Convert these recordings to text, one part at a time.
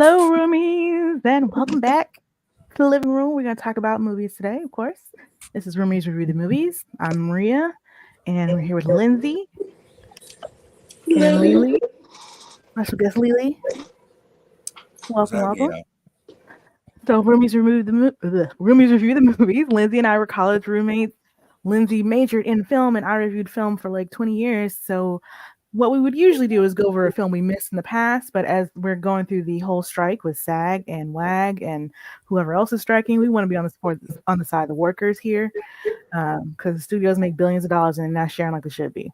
Hello, roomies, and welcome back to the living room. We're going to talk about movies today, of course. This is Roomies Review the Movies. I'm Maria, and we're here with Lindsay and Lily. Special guest Lily. What's Welcome, up, welcome. yeah? So, Roomies Review the Movies. Lindsay and I were college roommates. Lindsay majored in film, and I reviewed film for like 20 years. So, what we would usually do is go over a film we missed in the past, but as we're going through the whole strike with SAG and WAG and whoever else is striking, we want to be on the side of the workers here, because the studios make billions of dollars and they're not sharing like they should be.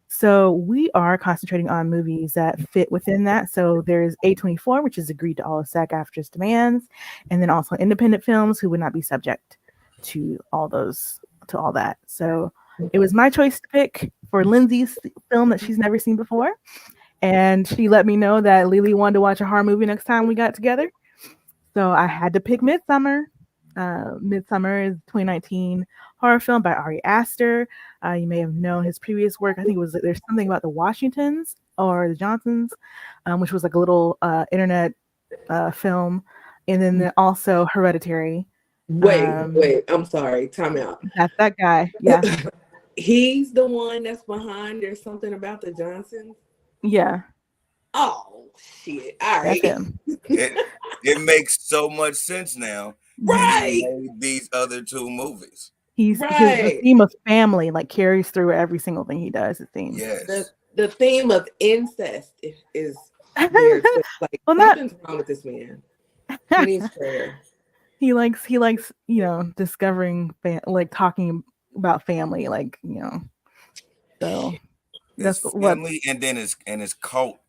So we are concentrating on movies that fit within that. So there's A24, which is agreed to all of SAG-AFTRA's demands, and then also independent films who would not be subject to all that. So it was my choice to pick for Lindsay's film that she's never seen before. And she let me know that Lily wanted to watch a horror movie next time we got together. So I had to pick Midsommar. Midsommar is 2019 horror film by Ari Aster. You may have known his previous work. I think it was There's Something About the Washingtons or the Johnsons, which was like a little internet film. And then also Hereditary. Wait, I'm sorry. Time out. That's that guy. Yeah. He's the one that's behind There's Something About the Johnsons. Yeah. Oh shit. All right. That's him. It makes so much sense now. Right. He made these other two movies. The theme of family like carries through every single thing he does, it seems. Yes. The theme of incest is there. Like something's wrong with this man. He needs prayer. He likes, discovering, talking about family, so That's family, and then his cult,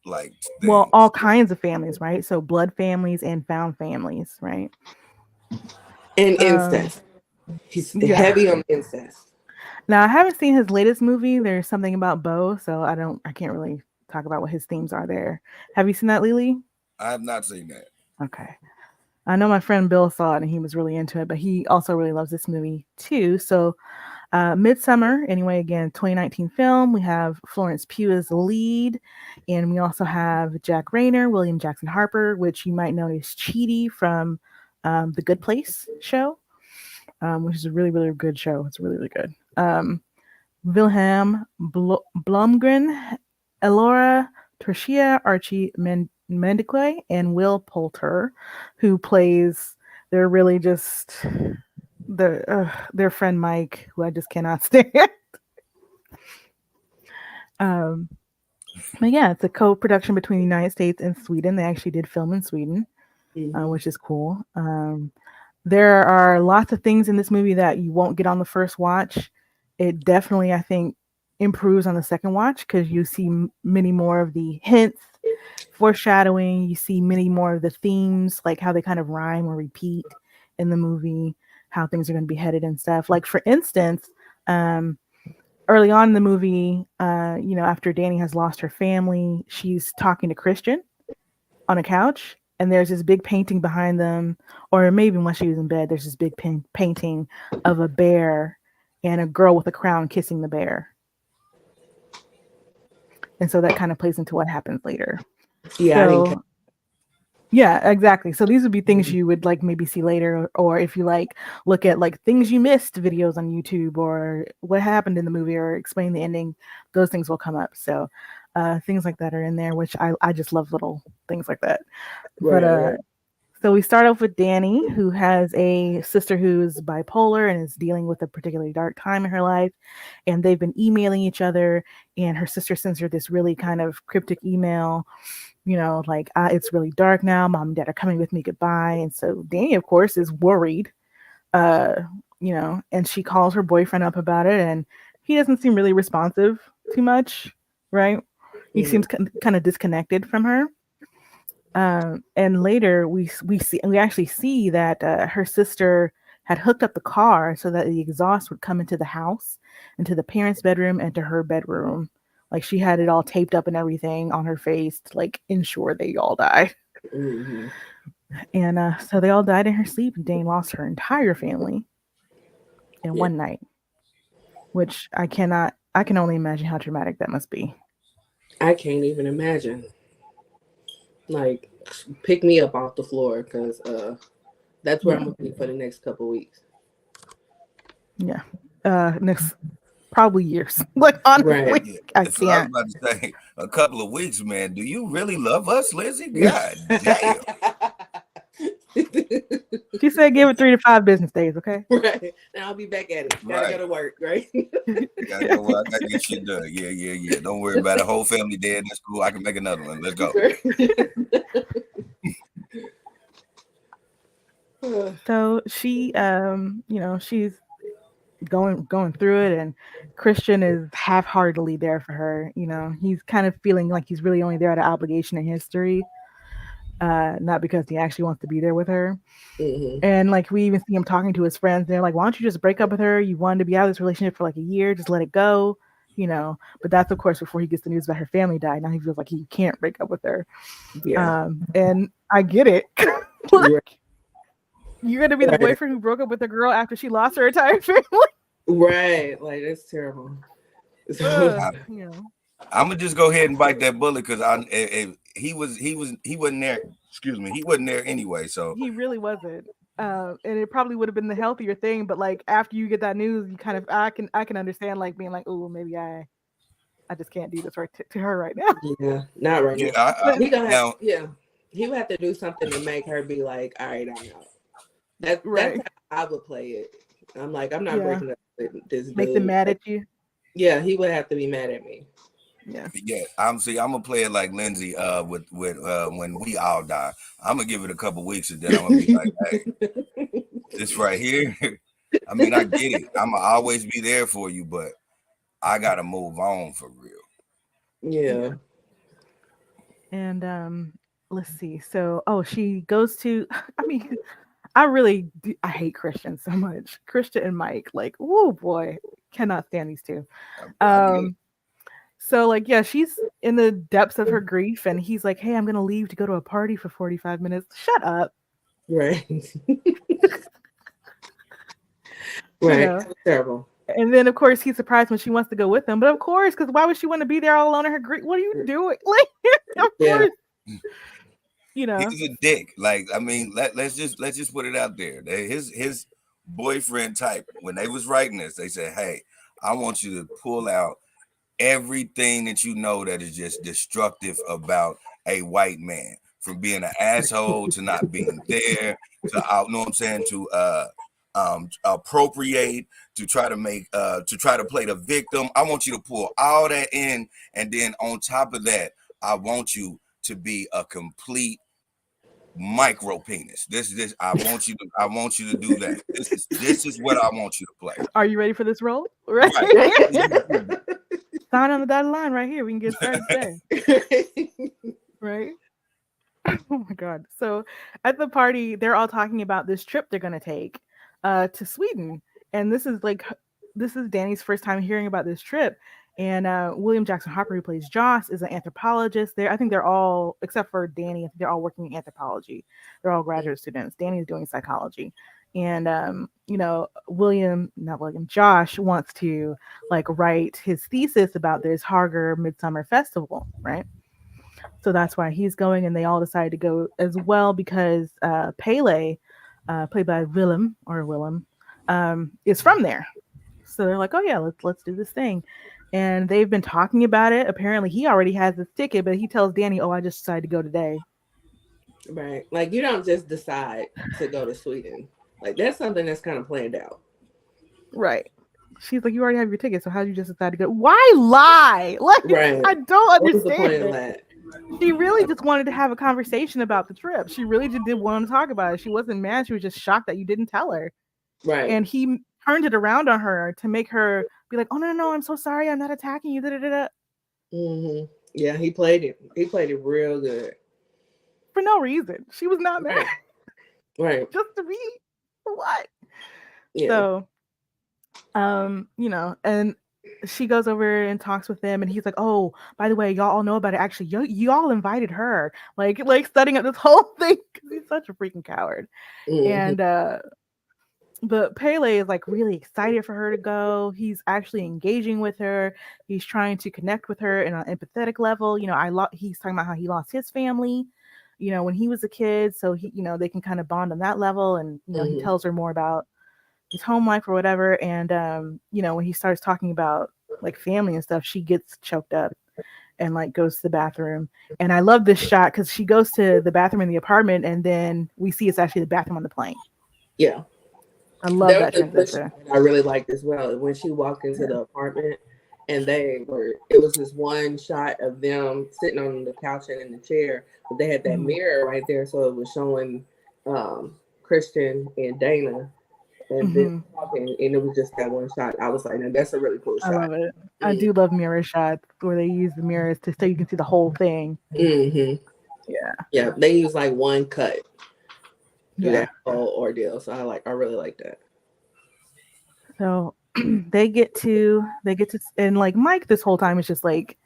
well, all kinds of families, right? So blood families and found families, right? And incest. He's heavy on incest. Now I haven't seen his latest movie. There's Something About Bo, so I can't really talk about what his themes are there. Have you seen that, Lily? I have not seen that. Okay. I know my friend Bill saw it and he was really into it, but he also really loves this movie too. So Midsommar, anyway, again, 2019 film. We have Florence Pugh as the lead, and we also have Jack Rayner, William Jackson Harper, which you might know as Chidi from The Good Place show, which is a really, really good show. It's really, really good. Wilhelm Blomgren, Elora Tertia, Archie Mendique, and Will Poulter, who plays, they're really just their friend Mike, who I just cannot stand. But yeah, it's a co-production between the United States and Sweden. They actually did film in Sweden, which is cool. There are lots of things in this movie that you won't get on the first watch. It definitely, I think, improves on the second watch because you see many more of the hints, foreshadowing. You see many more of the themes, like how they kind of rhyme or repeat in the movie, how things are going to be headed and stuff. Like, for instance, early on in the movie, after Danny has lost her family, she's talking to Christian on a couch, and there's this big painting behind them, or maybe when she was in bed, there's this big painting of a bear and a girl with a crown kissing the bear. And so that kind of plays into what happens later. Yeah, yeah, exactly. So these would be things you would maybe see later, or if you look at things you missed videos on YouTube, or what happened in the movie, or explain the ending, those things will come up. So things like that are in there, which I just love little things like that. Right. So we start off with Danny, who has a sister who's bipolar and is dealing with a particularly dark time in her life. And they've been emailing each other, and her sister sends her this really kind of cryptic email, it's really dark now. Mom and Dad are coming with me. Goodbye. And so Danny, of course, is worried, and she calls her boyfriend up about it, and he doesn't seem really responsive too much, right? He seems kind of disconnected from her. And later we actually see that her sister had hooked up the car so that the exhaust would come into the house, into the parents' bedroom, and to her bedroom. Like, she had it all taped up and everything on her face to ensure they all die. Mm-hmm. And so they all died in her sleep, and Dane lost her entire family in one night, which I can only imagine how traumatic that must be. I can't even imagine. pick me up off the floor because that's where I'm gonna be for the next couple weeks. Yeah. Next probably years. Like honestly, Right. Yeah. I So I was can't. about to say a couple of weeks, man. Do you really love us, Lindsay? God damn. She said give it 3 to 5 business days, okay? Right. Now I'll be back at it. Gotta go Right. to work, right? Gotta go. I gotta get shit done. Yeah. Don't worry about it. Whole family dead. That's cool. I can make another one. Let's go. So she she's going through it, and Christian is half-heartedly there for her. He's kind of feeling like he's really only there out of obligation and history, not because he actually wants to be there with her. And like we even see him talking to his friends, and they're like, why don't you just break up with her? You wanted to be out of this relationship for like a year, just let it go. But that's of course before he gets the news about her family died. Now he feels like he can't break up with her. Yeah. And I get it. Like, you're gonna be the Right. boyfriend who broke up with a girl after she lost her entire family. Right. Like that's terrible. I'm gonna just go ahead and bite that bullet because he wasn't there. Excuse me, he wasn't there anyway. So he really wasn't. And it probably would have been the healthier thing, but like after you get that news, you kind of I can understand like being like, oh, maybe I just can't do this right to her right now. Yeah, not right now. He would have to do something to make her be like, all right, I'm out. That's how I would play it. I'm like, I'm not breaking up with this dude. Make them mad at you. Yeah, he would have to be mad at me. Yeah. I'm gonna play it like Lindsay with when we all die. I'm gonna give it a couple weeks and then I'm gonna be like, hey, this right here. I mean, I get it. I'm gonna always be there for you, but I gotta move on for real. Yeah. And let's see. So, she goes to. I mean, I hate Christian so much. Christian and Mike, like, oh boy, cannot stand these two. So like, yeah, she's in the depths of her grief, and he's like, hey, I'm gonna leave to go to a party for 45 minutes. Shut up. Right. Right. Terrible. And then of course he's surprised when she wants to go with him. But of course, because why would she want to be there all alone in her grief? What are you doing? Like, of course. He's a dick. Like, I mean, let's just put it out there. His boyfriend type, when they was writing this, they said, hey, I want you to pull out everything that you know that is just destructive about a white man, from being an asshole to not being there, to know what I'm saying, to appropriate, to try to make to try to play the victim. I want you to pull all that in, and then on top of that, I want you to be a complete micro penis. I want you to do that. This is what I want you to play. Are you ready for this role? Right. Sign on the dotted line right here. We can get started today. Right. Oh my God. So at the party, they're all talking about this trip they're gonna take to Sweden. And this is Danny's first time hearing about this trip. And William Jackson Harper, who plays Joss, is an anthropologist. I think they're all, except for Danny, they're all working in anthropology. They're all graduate students. Danny's doing psychology. And Josh wants to like write his thesis about this Hager Midsommar Festival, right? So that's why he's going, and they all decide to go as well because Pele, played by Willem, is from there. So they're like, oh yeah, let's do this thing. And they've been talking about it. Apparently he already has his ticket, but he tells Danny, oh, I just decided to go today. Right. Like, you don't just decide to go to Sweden. Like, that's something that's kind of planned out. Right. She's like, you already have your ticket, so how did you just decide to go? Why lie? Like, right. I don't understand. What's the point of that? She really just wanted to have a conversation about the trip. She really just did want to talk about it. She wasn't mad. She was just shocked that you didn't tell her. Right. And he turned it around on her to make her be like, oh, no, I'm so sorry. I'm not attacking you. Mm-hmm. Yeah, he played it. He played it real good. For no reason. She was not mad. Right. Just to be for what? Yeah. So, and she goes over and talks with them, and he's like, oh, by the way, y'all all know about it. Actually, y'all invited her. Like setting up this whole thing because he's such a freaking coward. Mm-hmm. And but Pele is like really excited for her to go. He's actually engaging with her. He's trying to connect with her in an empathetic level. He's talking about how he lost his family. when he was a kid, so they can kind of bond on that level, and he tells her more about his home life or whatever, and when he starts talking about like family and stuff, she gets choked up and like goes to the bathroom. And I love this shot because she goes to the bathroom in the apartment, and then we see it's actually the bathroom on the plane. Yeah, I love that transition. I really liked as well when she walked into the apartment, and it was this one shot of them sitting on the couch and in the chair, but they had that mirror right there, so it was showing Christian and Dana and then talking, and it was just that one shot. I was like, no, that's a really cool shot. I love it. I do love mirror shots where they use the mirrors so you can see the whole thing. Yeah, they use like one cut through that whole ordeal, so I really like that. So they get to and like Mike this whole time is just like,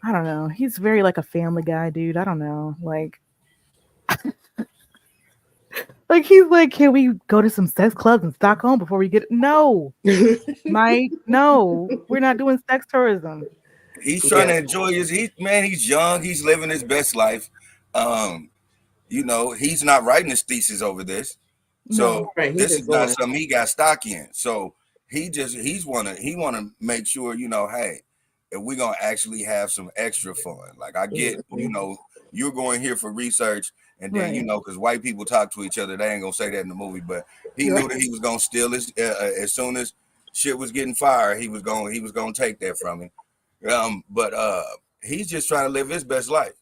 I don't know, he's very like a Family Guy dude. I don't know, like like he's like, can we go to some sex clubs in Stockholm before we get no Mike, no, we're not doing sex tourism. He's trying to enjoy he's young, he's living his best life. He's not writing his thesis over this. So this is not something he got stock in. So he wanna make sure, hey, if we're gonna actually have some extra fun. Like I get, you're going here for research, and then because white people talk to each other, they ain't gonna say that in the movie. But he knew that he was gonna steal his as soon as shit was getting fired, he was gonna take that from him. But he's just trying to live his best life.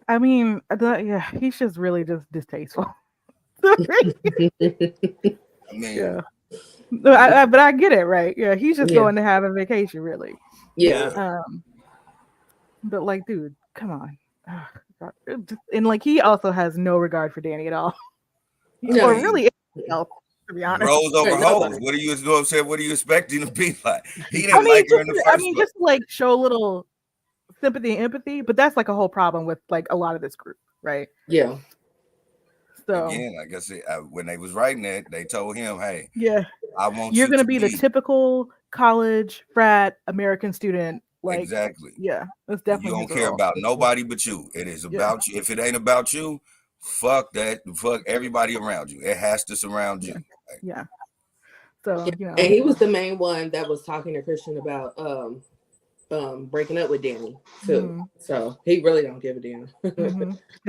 I mean, he's just really just distasteful. I mean, but I get it, right? Yeah, he's just going to have a vacation, really. Yeah. But like, dude, come on. And like, he also has no regard for Danny at all. Or really anything else, to be honest. Rose over hoes. What are you doing? What are you expecting to be like? He didn't like her in the first place. Just like show a little sympathy and empathy, but that's like a whole problem with like a lot of this group, right? Yeah. So again, like I said, when they was writing it, they told him, "Hey, I want you're gonna be the typical college frat American student." Like, exactly. Yeah, that's definitely. You don't care about nobody but you. It is about you. If it ain't about you, fuck that. Fuck everybody around you. It has to surround you. Yeah. So and he was the main one that was talking to Christian about breaking up with Danny too. So he really don't give a damn. Because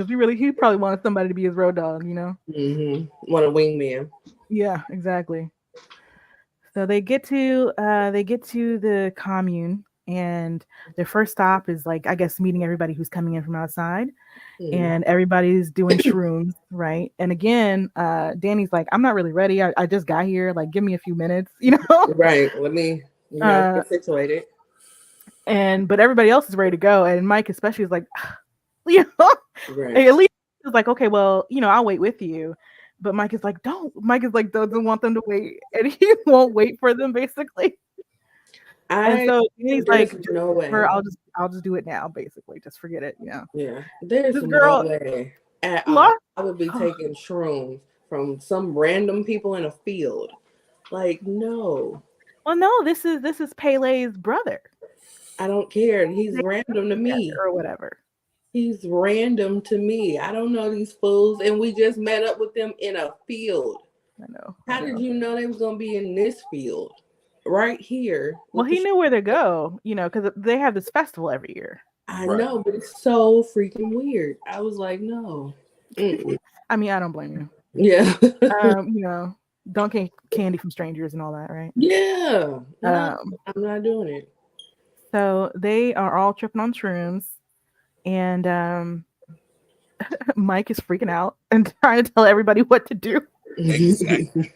he probably wanted somebody to be his road dog, Want a wingman. Yeah, exactly. So they get to the commune, and their first stop is like, I guess, meeting everybody who's coming in from outside, and everybody's doing shrooms, right? And again, Danny's like, I'm not really ready. I just got here. Like, give me a few minutes, Right. Let me get situated. But everybody else is ready to go, and Mike especially is like, right. At least he's like, okay, well, I'll wait with you. But Mike is like, don't. Mike is like, doesn't want them to wait, and he won't wait for them, basically. And so he's like, no way. I'll just do it now, basically. Just forget it, Yeah, there's no way at all. I would be taking shrooms from some random people in a field. Like, no. Well, no, this is Pele's brother. I don't care. He's random to me. Or whatever. He's random to me. I don't know these fools. And we just met up with them in a field. I know. How did you know they was going to be in this field? Right here. Well, he knew where to go, because they have this festival every year. I know, but it's so freaking weird. I was like, no. I mean, I don't blame you. Yeah. Don't get candy from strangers and all that, right? Yeah. No, I'm not doing it. So they are all tripping on shrooms, and Mike is freaking out and trying to tell everybody what to do. Exactly.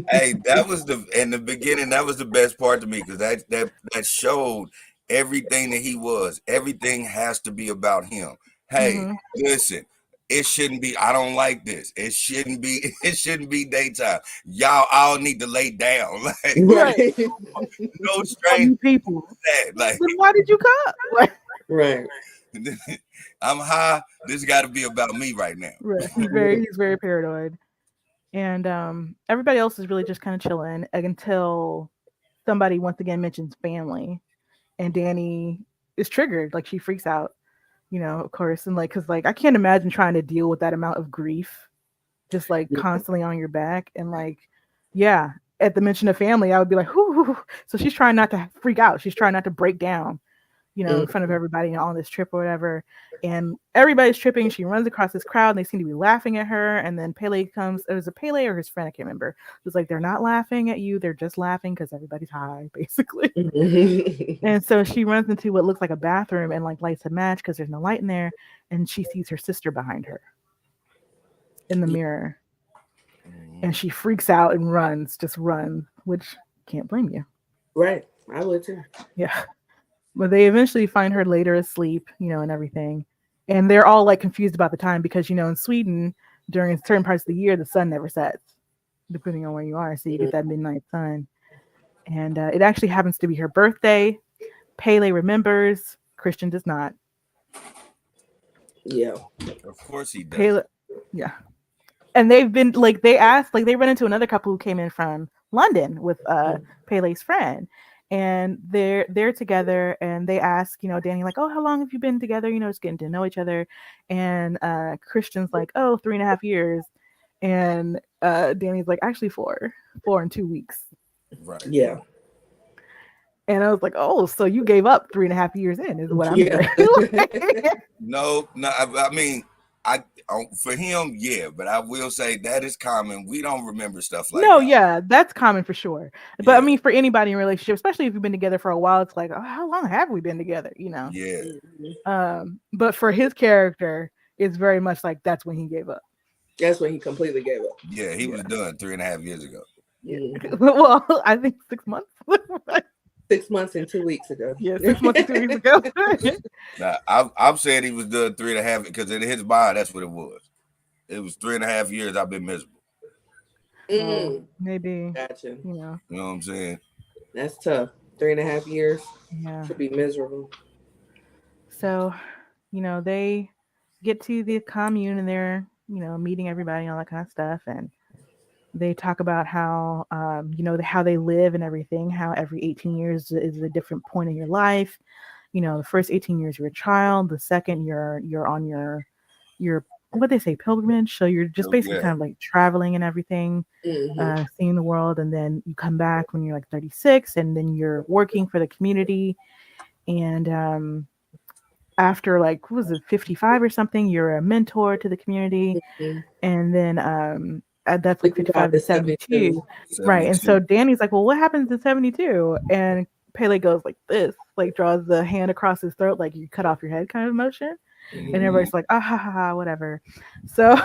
Hey, that was in the beginning. That was the best part to me, because that showed everything that he was. Everything has to be about him. Hey, listen. It shouldn't be. I don't like this. It shouldn't be. It shouldn't be daytime. Y'all all need to lay down. Like, right. No strange people. Like, then why did you come? Right. I'm high. This got to be about me right now. Right. He's very paranoid, and everybody else is really just kind of chilling until somebody once again mentions family, and Danny is triggered. Like, she freaks out. of course, and like, cause like I can't imagine trying to deal with that amount of grief, just like Yeah. constantly on your back, and like, yeah, at the mention of family, I would be like, whoo. So she's trying not to freak out. She's trying not to break down, in front of Mhm. everybody on this trip or whatever. And everybody's tripping. She runs across this crowd and they seem to be laughing at her. And then Pele comes. It was a Pele or his friend, I can't remember. It was like, they're not laughing at you. They're just laughing because everybody's high, basically. And so she runs into what looks like a bathroom and like lights a match because there's no light in there. And she sees her sister behind her in the mirror. And she freaks out and runs, just runs, which can't blame you. Right. I would too. Yeah. But they eventually find her later asleep, and everything. And they're all like confused about the time because, in Sweden, during certain parts of the year, the sun never sets, depending on where you are. So you get that midnight sun. And it actually happens to be her birthday. Pele remembers, Christian does not. Yeah. Of course he does. Pele, yeah. And they've been like, they asked, like, they run into another couple who came in from London with Pele's friend. And they're together and they ask, Danny, like, oh, how long have you been together? Just getting to know each other. And Christian's like, oh, 3.5 years. And Danny's like, actually 4 and 2 weeks. Right. Yeah. And I was like, oh, so you gave up 3.5 years in is what I'm saying. No, I mean, for him, yeah, but I will say that is common. We don't remember stuff like that. Yeah, that's common for sure. But I mean, for anybody in a relationship, especially if you've been together for a while, it's like, oh, how long have we been together? Yeah. But for his character, it's very much like that's when he gave up. That's when he completely gave up. Yeah, he was done 3.5 years ago. Well, I think 6 months. 6 months and 2 weeks ago. Yeah, 6 months and 2 weeks ago. Now, I'm saying he was done 3.5 because in his mind, that's what it was. It was 3.5 years I've been miserable. Maybe. Gotcha. You know what I'm saying? That's tough. 3.5 years. Yeah. To be miserable. So, they get to the commune and they're, meeting everybody and all that kind of stuff. And they talk about how, how they live and everything, how every 18 years is a different point in your life. The first 18 years you're a child, the second you're on your what they say, pilgrimage. So you're just basically kind of like traveling and everything, seeing the world. And then you come back when you're like 36 and then you're working for the community. And after like, what was it, 55 or something, you're a mentor to the community. And then that's like 55 to 72. Right. And so Danny's like, well, what happens in 72? And Pele goes like this, like draws the hand across his throat, like you cut off your head kind of motion. And everybody's like, ah, ha, ha, ha, whatever. So,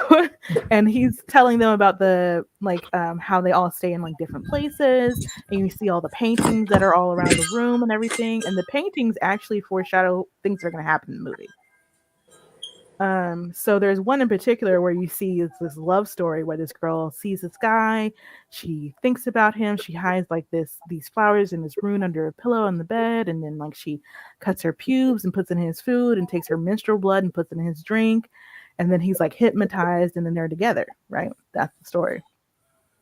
and he's telling them about the, like, how they all stay in like different places. And you see all the paintings that are all around the room and everything. And the paintings actually foreshadow things that are going to happen in the movie. So there's one in particular where you see it's this love story where this girl sees this guy, she thinks about him, she hides like these flowers in this rune under a pillow on the bed, and then like she cuts her pubes and puts it in his food and takes her menstrual blood and puts it in his drink, and then he's like hypnotized and then they're together, right? That's the story.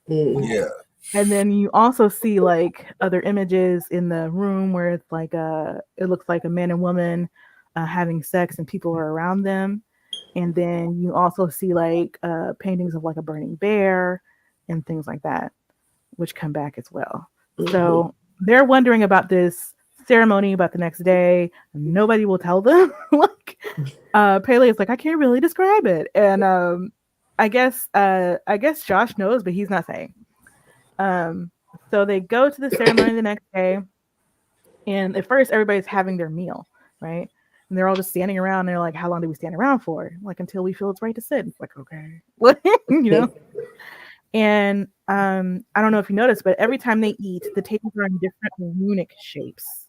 Yeah. And then you also see like other images in the room where it's like it looks like a man and woman having sex and people are around them. And then you also see like paintings of like a burning bear and things like that, which come back as well. So they're wondering about this ceremony about the next day. Nobody will tell them. Like Pele is like, I can't really describe it. And I guess Josh knows, but he's not saying. So they go to the ceremony the next day. And at first everybody's having their meal, right? And they're all just standing around. And they're like, how long do we stand around for? Like, until we feel it's right to sit. It's like, okay. And I don't know if you noticed, but every time they eat, the tables are in different runic shapes,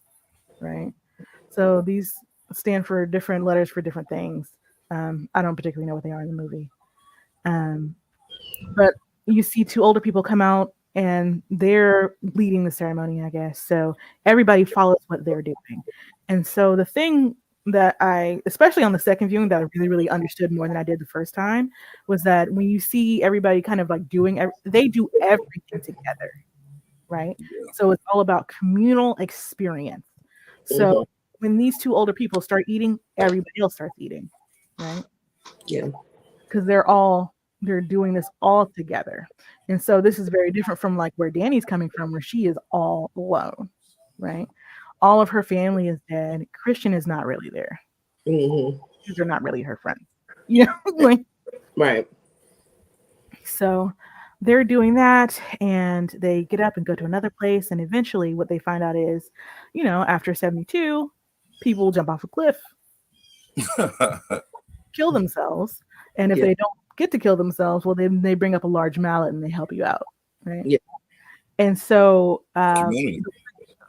right? So these stand for different letters for different things. I don't particularly know what they are in the movie. But you see two older people come out and they're leading the ceremony, I guess. So everybody follows what they're doing. And so the thing that I, especially on the second viewing, that I really, really understood more than I did the first time was that when you see everybody kind of like they do everything together, right? So it's all about communal experience. So when these two older people start eating, everybody else starts eating, right? Yeah. Because they're doing this all together. And so this is very different from like where Danny's coming from, where she is all alone, right? All of her family is dead. Christian is not really there. Mm-hmm. These are not really her friends. You know, like, Right. so they're doing that and they get up and go to another place. And eventually what they find out is, after 72, people jump off a cliff, kill themselves. And if Yeah. they don't get to kill themselves, well, then they bring up a large mallet and they help you out. Right. Yeah. And so Community.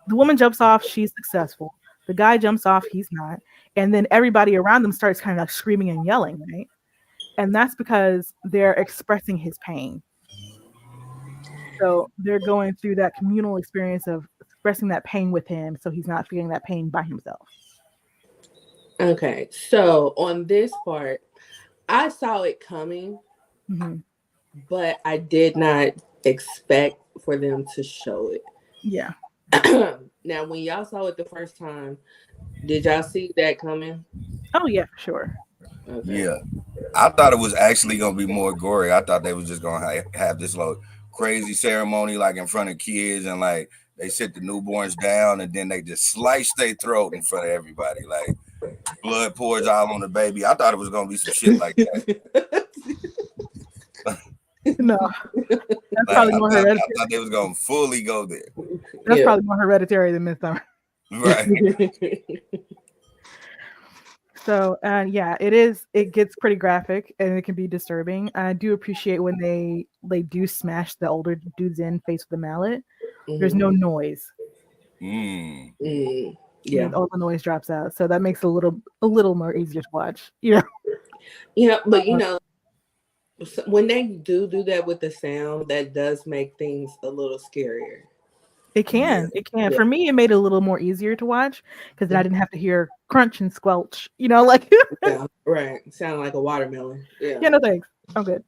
the woman jumps off, she's successful. The guy jumps off, he's not. And then everybody around them starts kind of like screaming and yelling, right? And that's because they're expressing his pain. So they're going through that communal experience of expressing that pain with him so he's not feeling that pain by himself. Okay. So on this part, I saw it coming, but I did not expect for them to show it. Yeah. Now, when y'all saw it the first time, did y'all see that coming? Oh, yeah, for sure. Okay. Yeah. I thought it was actually going to be more gory. I thought they was just going to have this little crazy ceremony like in front of kids and like they sit the newborns down and then they just slice their throat in front of everybody. Like blood pours all on the baby. I thought it was going to be some shit like that. No. That's probably more hereditary. I thought they was going to fully go there. That's probably more hereditary than Midsommar. Right. So, it gets pretty graphic and it can be disturbing. I do appreciate when they do smash the older dudes in face with the mallet. There's no noise. Yeah. All the noise drops out. So that makes it a little more easier to watch. Yeah. Yeah, but when they do that with the sound, that does make things a little scarier. It can. Yeah. For me, it made it a little more easier to watch because then I didn't have to hear crunch and squelch. Like yeah, right. Sound like a watermelon. Yeah. Yeah. No thanks. I'm good.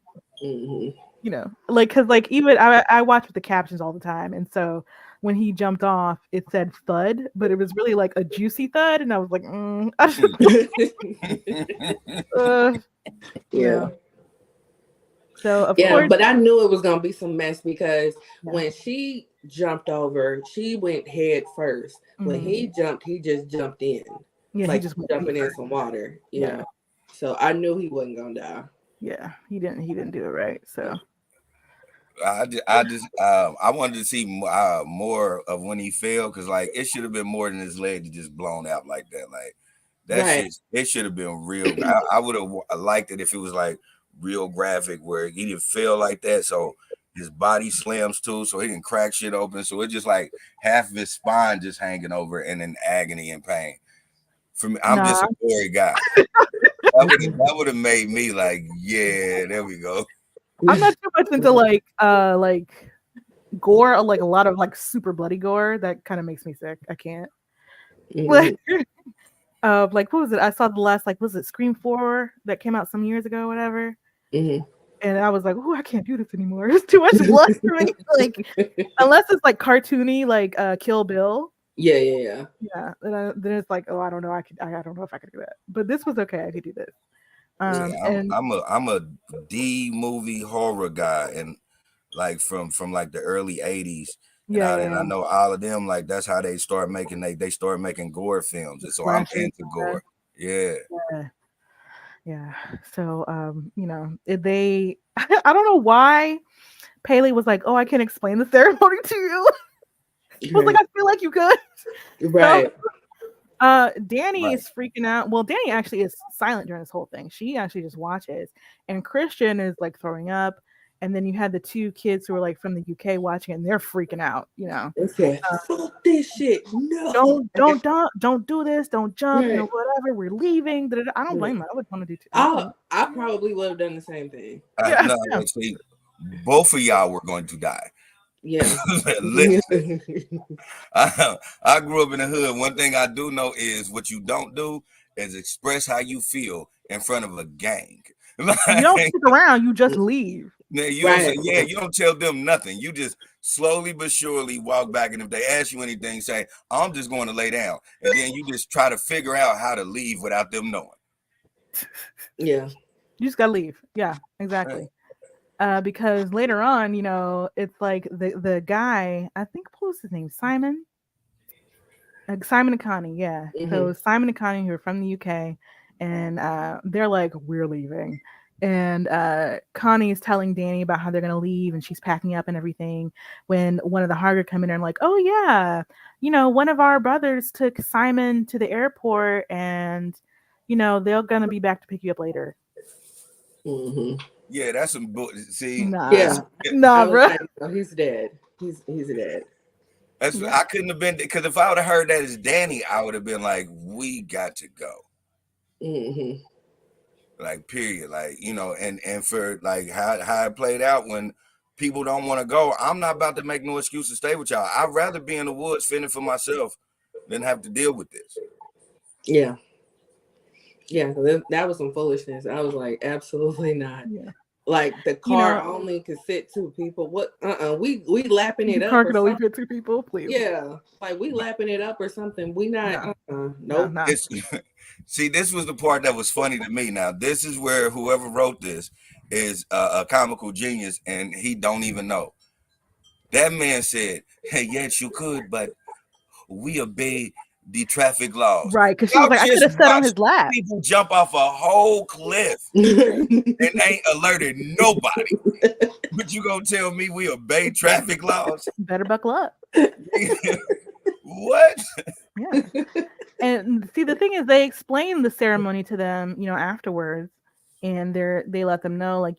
Because even I watch with the captions all the time, and so when he jumped off, it said thud, but it was really like a juicy thud, and I was like, yeah. So of course, but I knew it was gonna be some mess because when she jumped over, she went head first. When he jumped, he just jumped in. Yeah, like he just jumping in some water. Yeah. So I knew he wasn't gonna die. Yeah, he didn't do it right. So I wanted to see more of when he fell because like it should have been more than his leg just blown out like that. Like that shit, it should have been real. I would have liked it if it was like real graphic where he didn't feel like that, so his body slams too, so he didn't crack shit open, so it just like half of his spine just hanging over and in agony and pain. For me, I'm just a gory guy. That would have made me like, yeah, there we go. I'm not too much into like gore, like a lot of like super bloody gore. That kind of makes me sick. I can't. Like what was it? I saw the last was it Scream 4 that came out some years ago, whatever. And I was like, oh, I can't do this anymore. It's too much blood for me. Like, unless it's like cartoony, like Kill Bill. Yeah. Then it's like, oh, I don't know. I don't know if I could do that. But this was okay. I could do this. I'm a D movie horror guy, and like from like the early 80s. And I know all of them, like that's how they start making they start making gore films. And so I'm into gore. Yeah. So they I don't know why Paley was like, oh, I can explain the ceremony to you. I was like, I feel like you could. Right. So, Danny is freaking out. Well, Danny actually is silent during this whole thing. She actually just watches. And Christian is like throwing up. And then you had the two kids who were like from the UK watching it, and they're freaking out, Okay. Fuck this shit. No. Don't do this. Don't jump. Whatever. We're leaving. I don't blame them. I would want to do too. I probably would have done the same thing. See, both of y'all were going to die. Yeah. Listen, I grew up in the hood. One thing I do know is what you don't do is express how you feel in front of a gang. You don't stick around, you just leave. Now, you don't say, Right. yeah, you don't tell them nothing. You just slowly but surely walk back. And if they ask you anything, say, I'm just going to lay down. And then you just try to figure out how to leave without them knowing. Yeah. You just gotta leave. Yeah, exactly. Because later on, it's like the guy, I think, what was his name? Simon? Simon and Connie, yeah. Hmm. So Simon and Connie, who are from the UK, and they're like, we're leaving. And Connie is telling Danny about how they're gonna leave, and she's packing up and everything. When one of the Harger come in and like, oh yeah, one of our brothers took Simon to the airport, and they're gonna be back to pick you up later. Hmm. Yeah, that's some see. Nah, Yeah. I nah, was bro. like, oh, he's dead. He's dead. That's Yeah, I couldn't have been because if I would have heard that as Danny, I would have been like, we got to go. Hmm. Like period. Like, and for like how it played out when people don't want to go, I'm not about to make no excuse to stay with y'all. I'd rather be in the woods fending for myself than have to deal with this. Yeah. Yeah. That was some foolishness. I was like, absolutely not. yeah. Like the car only could fit two people. What? We lapping it The up car or could only something. fit two people, please. Yeah, like we lapping it up or something. We not. No, no, Nope. no. It's see, this was the part that was funny to me. Now, this is where whoever wrote this is a comical genius, and he don't even know. That man said, "Hey, yes, you could, but we obey the traffic laws." Right, because she was Y'all like, I could just have sat on watched his lap. people jump off a whole cliff and ain't alerted nobody. But you gonna tell me we obey traffic laws? Better buckle up. What? Yeah. And see, the thing is, they explain the ceremony to them, afterwards, and they let them know, like,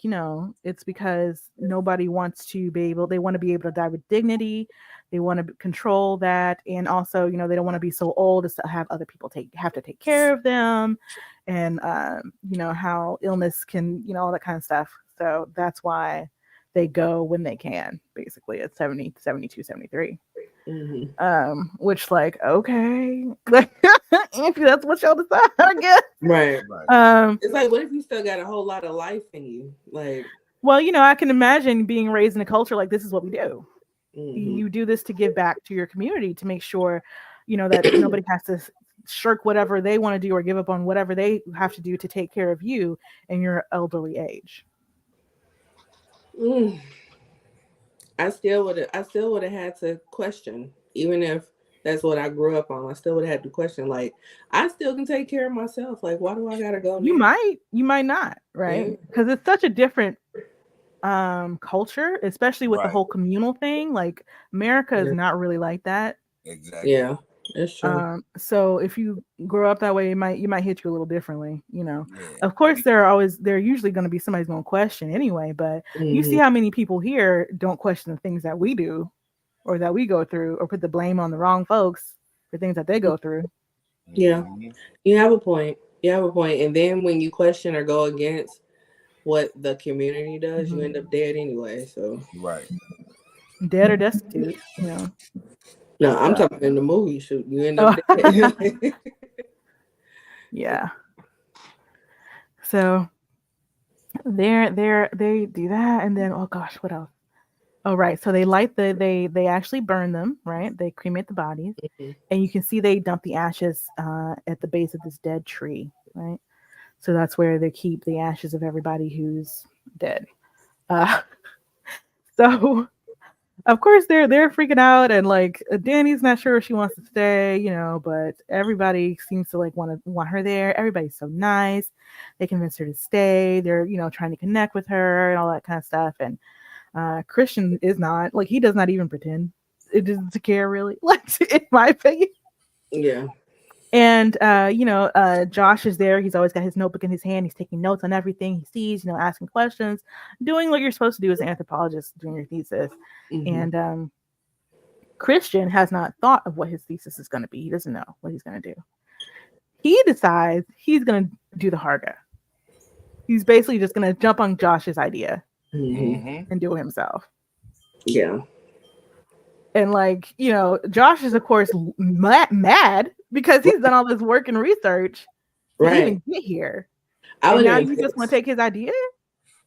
it's because nobody wants to be able, they want to be able to die with dignity. They want to control that, and also, they don't want to be so old as to have other people have to take care of them, and how illness can, all that kind of stuff. So that's why they go when they can, basically at 70, 72, 73. Which, like, okay, like, if that's what y'all decide, I guess. Right. Um, It's like, what if you still got a whole lot of life in you? Like, well, I can imagine being raised in a culture like this is what we do. mhm. You do this to give back to your community, to make sure, that nobody has to shirk whatever they want to do or give up on whatever they have to do to take care of you in your elderly age. Mm. I still would have had to question, even if that's what I grew up on. I still would have had to question, like, I still can take care of myself. Like, why do I gotta go You now? might not, right? Yeah. Because it's such a different culture, especially with the Right. whole communal thing. Like, America is Yeah. not really like that. Exactly. Yeah, that's true. So if you grow up that way, you might hit you a little differently. Yeah. Of course, there usually going to be somebody's going to question anyway. But you see Mhm. how many people here don't question the things that we do, or that we go through, or put the blame on the wrong folks for things that they go through. Yeah, Mhm. you have a point. You have a point. And then when you question or go against what the community does, you Mhm. end up dead anyway. So Right. Dead or destitute, no, I'm So, talking in the movie shoot. You end up dead. yeah. So they do that, and then, oh gosh, what else? Oh, right. So they light they actually burn them, right? They cremate the bodies, Mhm. and you can see they dump the ashes at the base of this dead tree, right? So that's where they keep the ashes of everybody who's dead. Uh, so of course they're freaking out, and like, Danny's not sure if she wants to stay, but everybody seems to like want her there. Everybody's so nice. They convince her to stay. They're trying to connect with her and all that kind of stuff. And Christian is not, like, he does not even pretend it doesn't care, really, like, in my opinion. Yeah. And Josh is there. He's always got his notebook in his hand. He's taking notes on everything he sees, asking questions, doing what you're supposed to do as an anthropologist doing your thesis. Mhm. And Christian has not thought of what his thesis is going to be. He doesn't know what he's going to do. He decides he's going to do the Harga. He's basically just going to jump on Josh's idea Mhm. and do it himself. Yeah. And, like, Josh is, of course, mad because he's done all this work and research to Right. even get here. I And would now have you been just want pissed. to take his idea?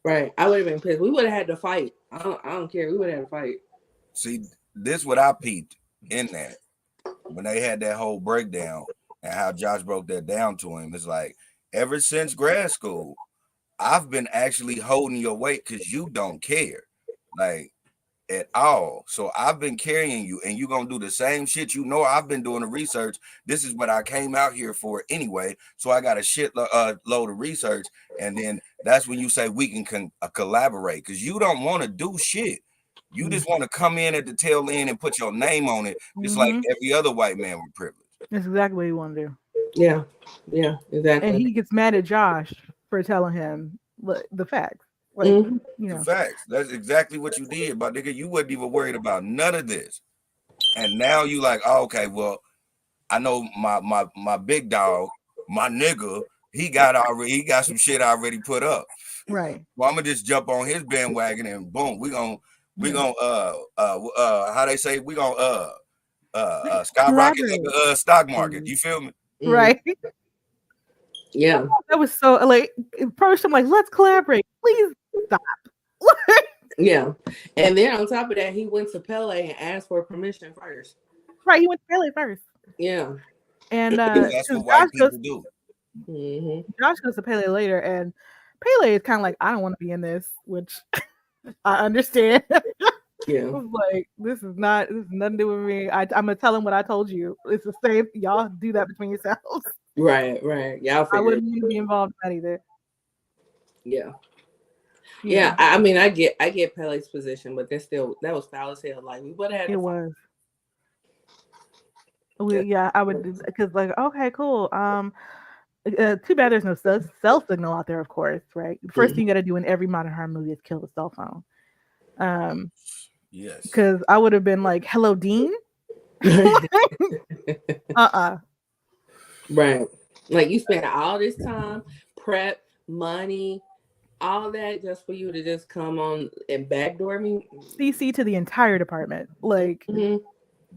Right. I would have been pissed. We would have had to fight. I don't care. We would have had to fight. See, this what I peeped in that when they had that whole breakdown and how Josh broke that down to him. It's like, ever since grad school, I've been actually holding your weight because you don't care, like, at all. So I've been carrying you, and you're gonna do the same shit. You know, I've been doing the research. This is what I came out here for anyway. So I got a shit load of research, and then that's when you say we can collaborate, because you don't want to do shit. You just want to come in at the tail end and put your name on it, just like every other white man with privilege. That's exactly what you want to do. Yeah, exactly. And he gets mad at Josh for telling him the facts. Like, you know, the facts. That's exactly what you did, but nigga, you wasn't even worried about none of this. And now you like, oh, okay, well, I know my big dog, my nigga, he got some shit already put up. Right. Well, I'm gonna just jump on his bandwagon and boom, we gonna how they say, we gonna skyrocket the stock market. You feel me? Right. Yeah. That was so like first I'm like, let's collaborate. Please stop. Yeah. And then on top of that, he went to Pele and asked for permission first. Right, he went to Pele first. Yeah. And that's what white people do. Josh goes to Pele later, and Pele is kind of like, I don't want to be in this, which I understand. Yeah. Like, this is nothing to do with me. I'm gonna tell him what I told you. It's the same. Y'all do that between yourselves. Right. Y'all I wouldn't even be involved in that either. Yeah. I mean, I get Pele's position, but that was foul as hell. Like, we would have had it was. I would, because like, okay, cool. Too bad there's no cell signal out there, of course, right? The first thing you got to do in every modern horror movie is kill the cell phone. Yes. Because I would have been like, hello, Dean? Right. Like, you spent all this time, prep, money, all that just for you to just come on and backdoor me? CC to the entire department. Like,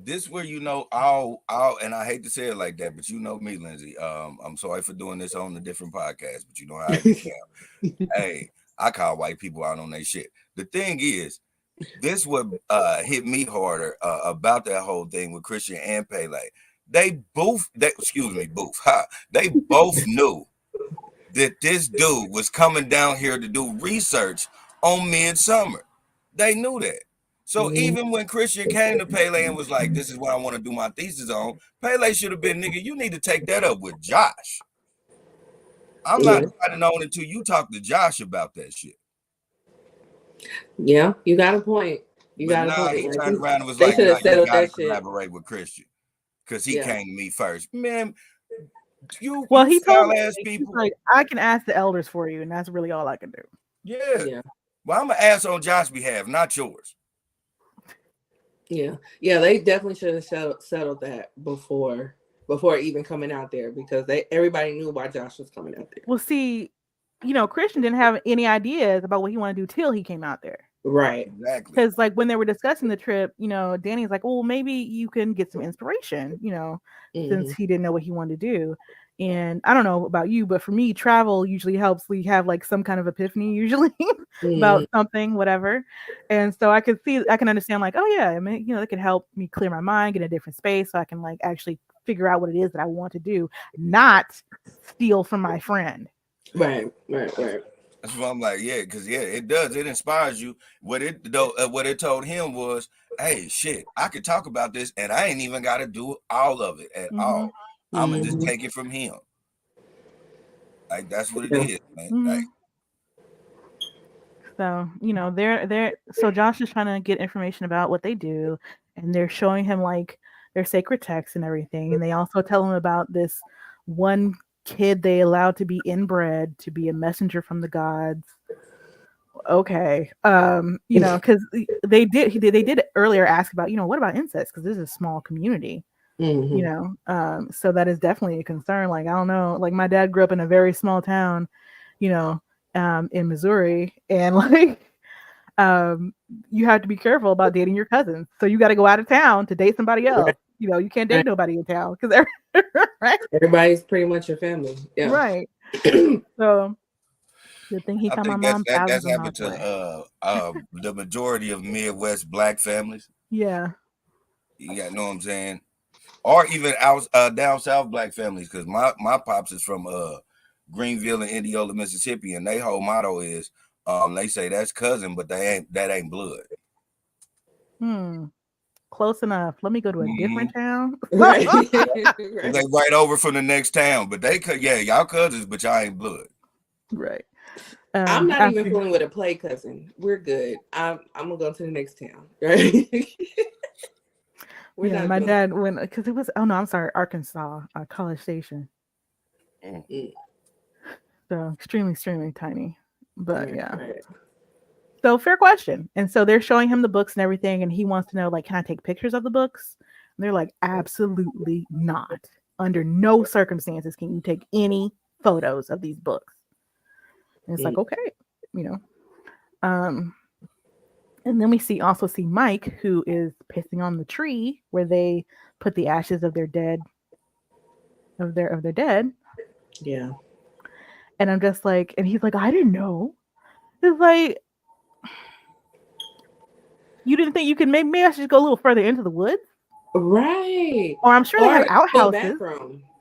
this where you know all and I hate to say it like that, but you know me, Lindsay. I'm sorry for doing this on a different podcast, but you know how I get down. Hey, I call white people out on their shit. The thing is, this would hit me harder about that whole thing with Christian and Pele. They both knew that this dude was coming down here to do research on Midsommar. They knew that. So even when Christian came to Pele and was like, this is what I want to do my thesis on, Pele should have been, nigga, you need to take that up with Josh. I'm not signing on until you talk to Josh about that shit. Yeah, you got a point. You got a point. He turned around and was they like, should have settled you gotta that shit. Collaborate with Christian. Because he came to me first. Man, he told me, people. Like, I can ask the elders for you, and that's really all I can do. Yeah. Well, I'm gonna ask on Josh's behalf, not yours. Yeah, they definitely should have settled that before even coming out there, because everybody knew why Josh was coming out there. Well, see, Christian didn't have any ideas about what he wanted to do till he came out there. Right. Exactly. Because like when they were discussing the trip, Danny's like, well, maybe you can get some inspiration, since he didn't know what he wanted to do. And I don't know about you, but for me, travel usually helps me have like some kind of epiphany usually about something, whatever. And so I can understand like, oh yeah, I mean, it could help me clear my mind, get a different space so I can like actually figure out what it is that I want to do, not steal from my friend. Right. That's what I'm like, because it does. It inspires you. What it told him was, hey, shit, I could talk about this and I ain't even got to do all of it at all. I'm going to just take it from him. Like, that's what it is, man. Like, so, so Josh is trying to get information about what they do, and they're showing him like their sacred texts and everything. And they also tell him about this one kid they allowed to be inbred to be a messenger from the gods. Okay. Because they did earlier ask about, what about incest? Because this is a small community. So that is definitely a concern. Like, I don't know, like my dad grew up in a very small town, in Missouri, and like you have to be careful about dating your cousins. So you got to go out of town to date somebody else. Right. You can't date nobody in town because right? Everybody's pretty much your family. Yeah. Right. So Good thing he I found my think mom thousands that's of happened miles away. to the majority of Midwest black families. Yeah. You got know what I'm saying? Or even out down south black families, because my pops is from Greenville and Indianola, Mississippi, and their whole motto is they say that's cousin, but that ain't blood. Close enough. Let me go to a Mm-hmm. different town. Right. Right. They right over from the next town, but they could y'all cousins, but y'all ain't blood. Right. I'm not even fooling with a play cousin. We're good. I'm gonna go to the next town. Right. My dad went because it was Arkansas, College Station. Mm-hmm. So extremely tiny. But yeah. Right. So fair question. And so they're showing him the books and everything, and he wants to know, like, can I take pictures of the books? And they're like, absolutely not. Under no circumstances can you take any photos of these books. And it's like, okay, and then we also see Mike, who is pissing on the tree where they put the ashes of their dead. Yeah. And I'm just like, and he's like, I didn't know. It's like, you didn't think you could maybe I should just go a little further into the woods? Right. Or I'm sure they have outhouses.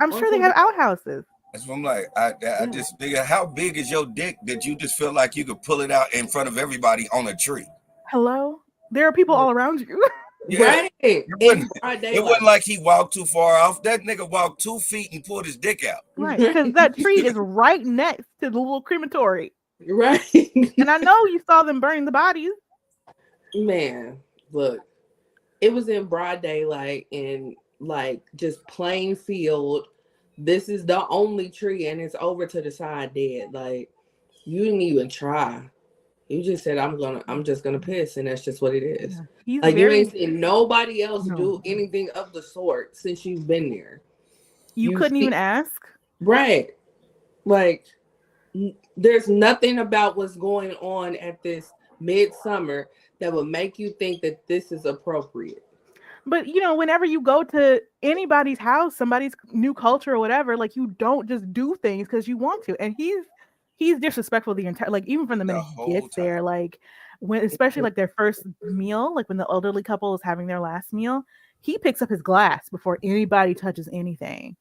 I'm sure they have outhouses. That's what I'm like. I just figure, how big is your dick that you just feel like you could pull it out in front of everybody on a tree? Hello? There are people all around you. Yeah. Right. It wasn't like he walked too far off. That nigga walked 2 feet and pulled his dick out. Right. Because that tree is right next to the little crematory. Right. And I know you saw them burning the bodies. Man, look, it was in broad daylight and like just plain field. This is the only tree and it's over to the side dead. Like, you didn't even try. You just said, I'm just gonna piss, and that's just what it is. Yeah. Like, you ain't seen nobody else do anything of the sort since you've been there. You couldn't even ask? Right. Like, there's nothing about what's going on at this Midsommar that would make you think that this is appropriate. But whenever you go to anybody's house, somebody's new culture or whatever, like, you don't just do things because you want to. And he's disrespectful the entire, like, even from the minute he gets there, like, when especially like their first meal, like when the elderly couple is having their last meal, he picks up his glass before anybody touches anything.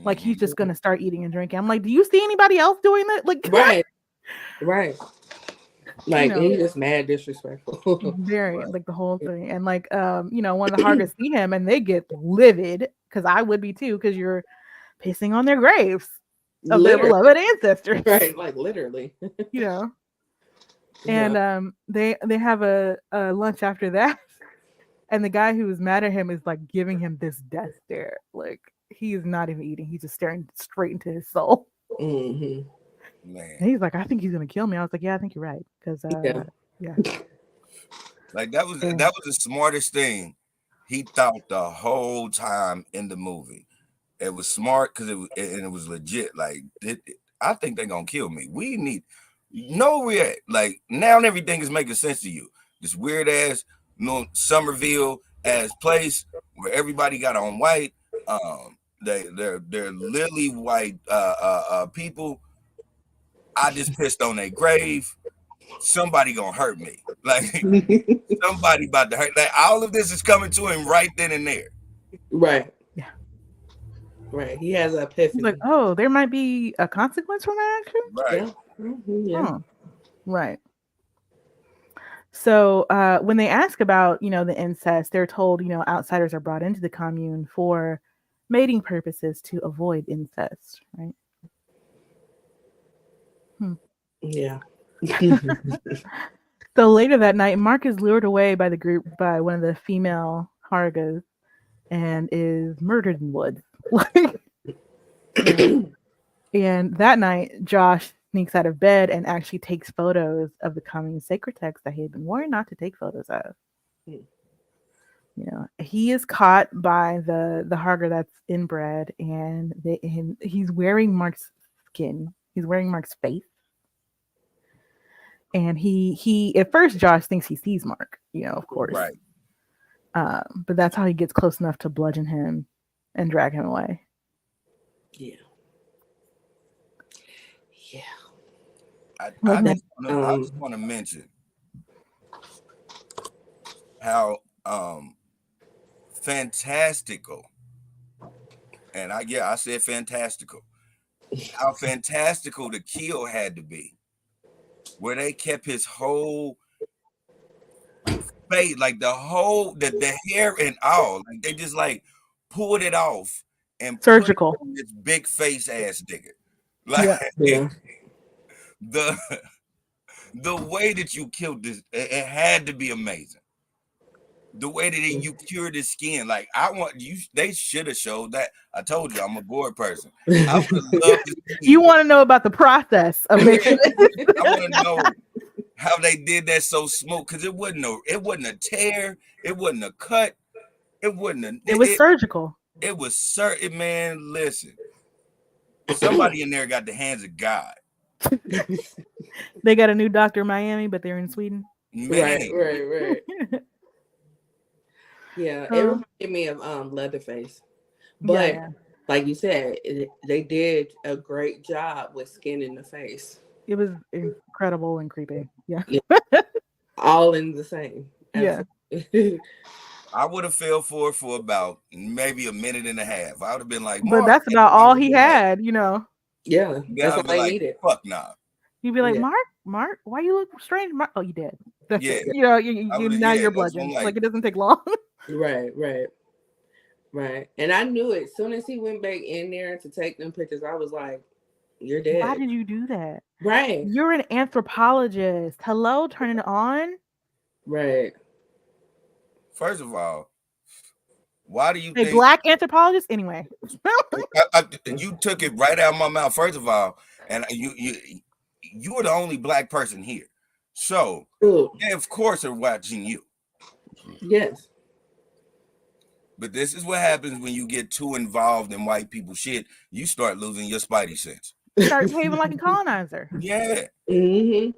Like, he's just gonna start eating and drinking. I'm like, do you see anybody else doing that? Like, right. Like, he's just mad disrespectful. Very, like, the whole thing. And like, one of the Hargers see him and they get livid, because I would be too, because you're pissing on their graves of their beloved ancestors. Right, like, literally. And they have a lunch after that, and the guy who was mad at him is like giving him this death stare. Like, he is not even eating, he's just staring straight into his soul. Mm-hmm. Man. And he's like, I think he's gonna kill me. I was like, yeah, I think you're right. Because like, that was the smartest thing he thought the whole time in the movie. It was smart because it was legit. Like, I think they're gonna kill me. We need no react. Like, now everything is making sense to you. This weird ass Somerville ass place where everybody got on white. They're lily white people. I just pissed on their grave. Somebody gonna hurt me. Like, somebody about to hurt. Like, all of this is coming to him right then and there. Right. Yeah. Right. He has an epiphany. He's like, oh, there might be a consequence for my action. Right. Yeah. Mm-hmm, yeah. Oh, right. So when they ask about, the incest, they're told, outsiders are brought into the commune for mating purposes to avoid incest, right? Yeah. So later that night, Mark is lured away by the group by one of the female Hargas and is murdered in the woods. And that night, Josh sneaks out of bed and actually takes photos of the commune sacred text that he had been warned not to take photos of. He is caught by the Harger that's inbred, and he's wearing Mark's skin. He's wearing Mark's face. And he at first, Josh thinks he sees Mark, of course. Right. But that's how he gets close enough to bludgeon him and drag him away. Yeah. I just want to mention how fantastical, and I said fantastical, how fantastical the kill had to be, where they kept his whole face, like the hair and all, like they just like pulled it off and put it Surgical. on this big face ass nigga. Like Yeah. the the way that you killed this, it had to be amazing. The way that you cured his skin, like I want you, they should have showed that. I told you I'm a bored person. I would have loved to see. You want to know about the process of making it. I want to know how they did that so smooth, because it wasn't a tear, it wasn't a cut, it was surgical. It was certain, man. Listen, somebody in there got the hands of God. They got a new doctor in Miami, but they're in Sweden. Man. Right. Yeah, it reminded me of Leatherface, but like you said, they did a great job with skin in the face. It was incredible and creepy. Yeah. All in the same. Absolutely. I would have fell for it for about maybe a minute and a half. I would have been like, but that's about all he had, you know. Yeah, that's all I needed. Fuck nah. You'd be like, Mark, why you look strange? Mark? Oh, you dead. That's yeah. You know, now you're bludgeoned. Like it doesn't take long. Right. And I knew it. As soon as he went back in there to take them pictures, I was like, you're dead. Why did you do that? Right. You're an anthropologist. Hello, turn it on. Right. First of all, why do you think black anthropologist? Anyway, you took it right out of my mouth. First of all, and you are the only black person here, so they of course are watching you. Yes. But this is what happens when you get too involved in white people shit. You start losing your spidey sense. Start behaving like a colonizer. Yeah. Mm-hmm.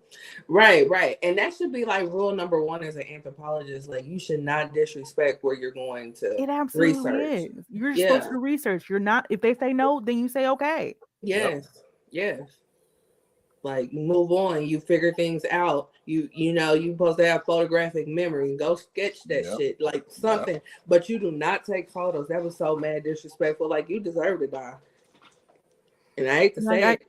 Right. And that should be like rule number one as an anthropologist. Like you should not disrespect where you're going to. It absolutely research. Is. You're supposed to research. You're not. If they say no, then you say okay. Yes. Like move on. You figure things out. You know you supposed to have photographic memory. Go sketch that shit like something. But you do not take photos. That was so mad disrespectful. Like you deserve to die. And I hate to say it.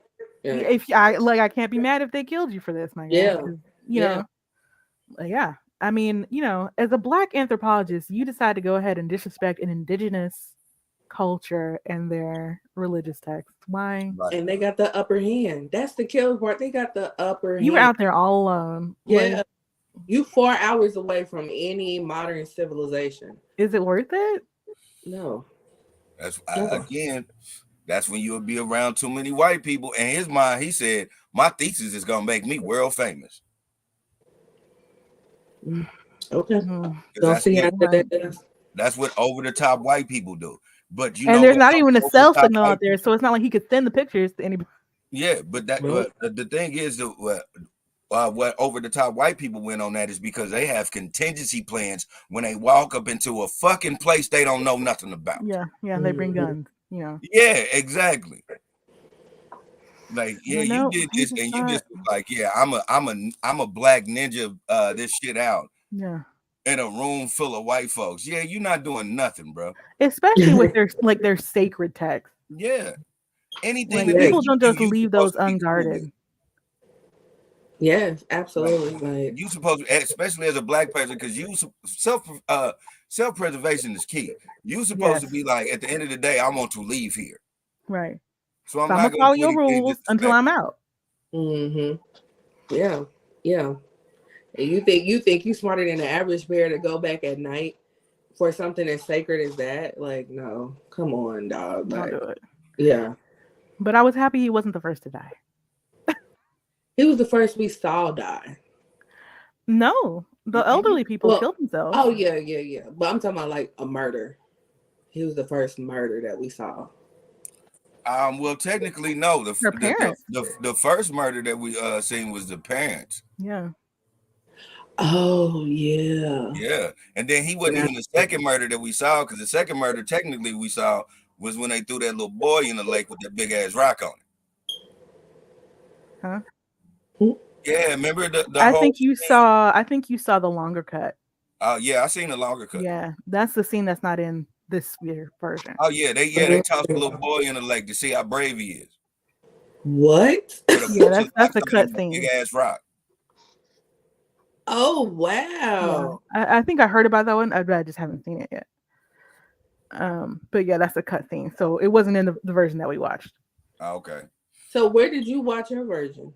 If I can't be mad if they killed you for this, my guy. You know. Yeah. I mean, you know, as a black anthropologist, you decide to go ahead and disrespect an indigenous culture and their religious texts. Why? And they got the upper hand. That's the kill part. They got the upper hand. You were out there all alone. Yeah. Like, you 4 hours away from any modern civilization. Is it worth it? No. That's when you'll be around too many white people. And his mind, he said, my thesis is gonna make me world famous. Okay. That's what over the top white people do. But there's not even a cell signal out there, so it's not like he could send the pictures to anybody. Yeah, but the thing is what over the top white people went on that is because they have contingency plans when they walk up into a fucking place they don't know nothing about. Yeah, they bring guns. You know. Yeah, exactly. Like, you did this, and you just like, I'm a black ninja. This shit out. Yeah. In a room full of white folks. Yeah, you're not doing nothing, bro. Especially with their sacred texts. Yeah. Anything people don't just leave those unguarded. Yes, absolutely. Like you supposed to, especially as a black person, because you self-preservation is key. You supposed to be like, at the end of the day, I want to leave here. Right. So I'm not gonna follow your rules until I'm out. Mm-hmm. Yeah. And you think you smarter than the average bear to go back at night for something as sacred as that? Like, no, come on, dog. Don't do it. Yeah. But I was happy he wasn't the first to die. He was the first we saw die. No, the elderly people killed themselves. Oh yeah. But I'm talking about like a murder. He was the first murder that we saw. Well, technically, no. The first murder that we seen was the parents. Yeah. Oh yeah. Yeah, and then he wasn't even the second murder that we saw, because the second murder technically we saw was when they threw that little boy in the lake with that big ass rock on it. Huh? Yeah, remember the I whole think you scene? saw. I think you saw the longer cut. Yeah, I seen the longer cut. Yeah, that's the scene that's not in this version. Oh yeah, they tossed the little boy in the lake to see how brave he is What? with a Yeah, bunch of that's rocks the on him, cut a big scene. ass rock. Oh Yeah, wow. I think I heard about that one. I just haven't seen it yet. But yeah, that's a cut scene. So it wasn't in the version that we watched. Okay. So where did you watch your version?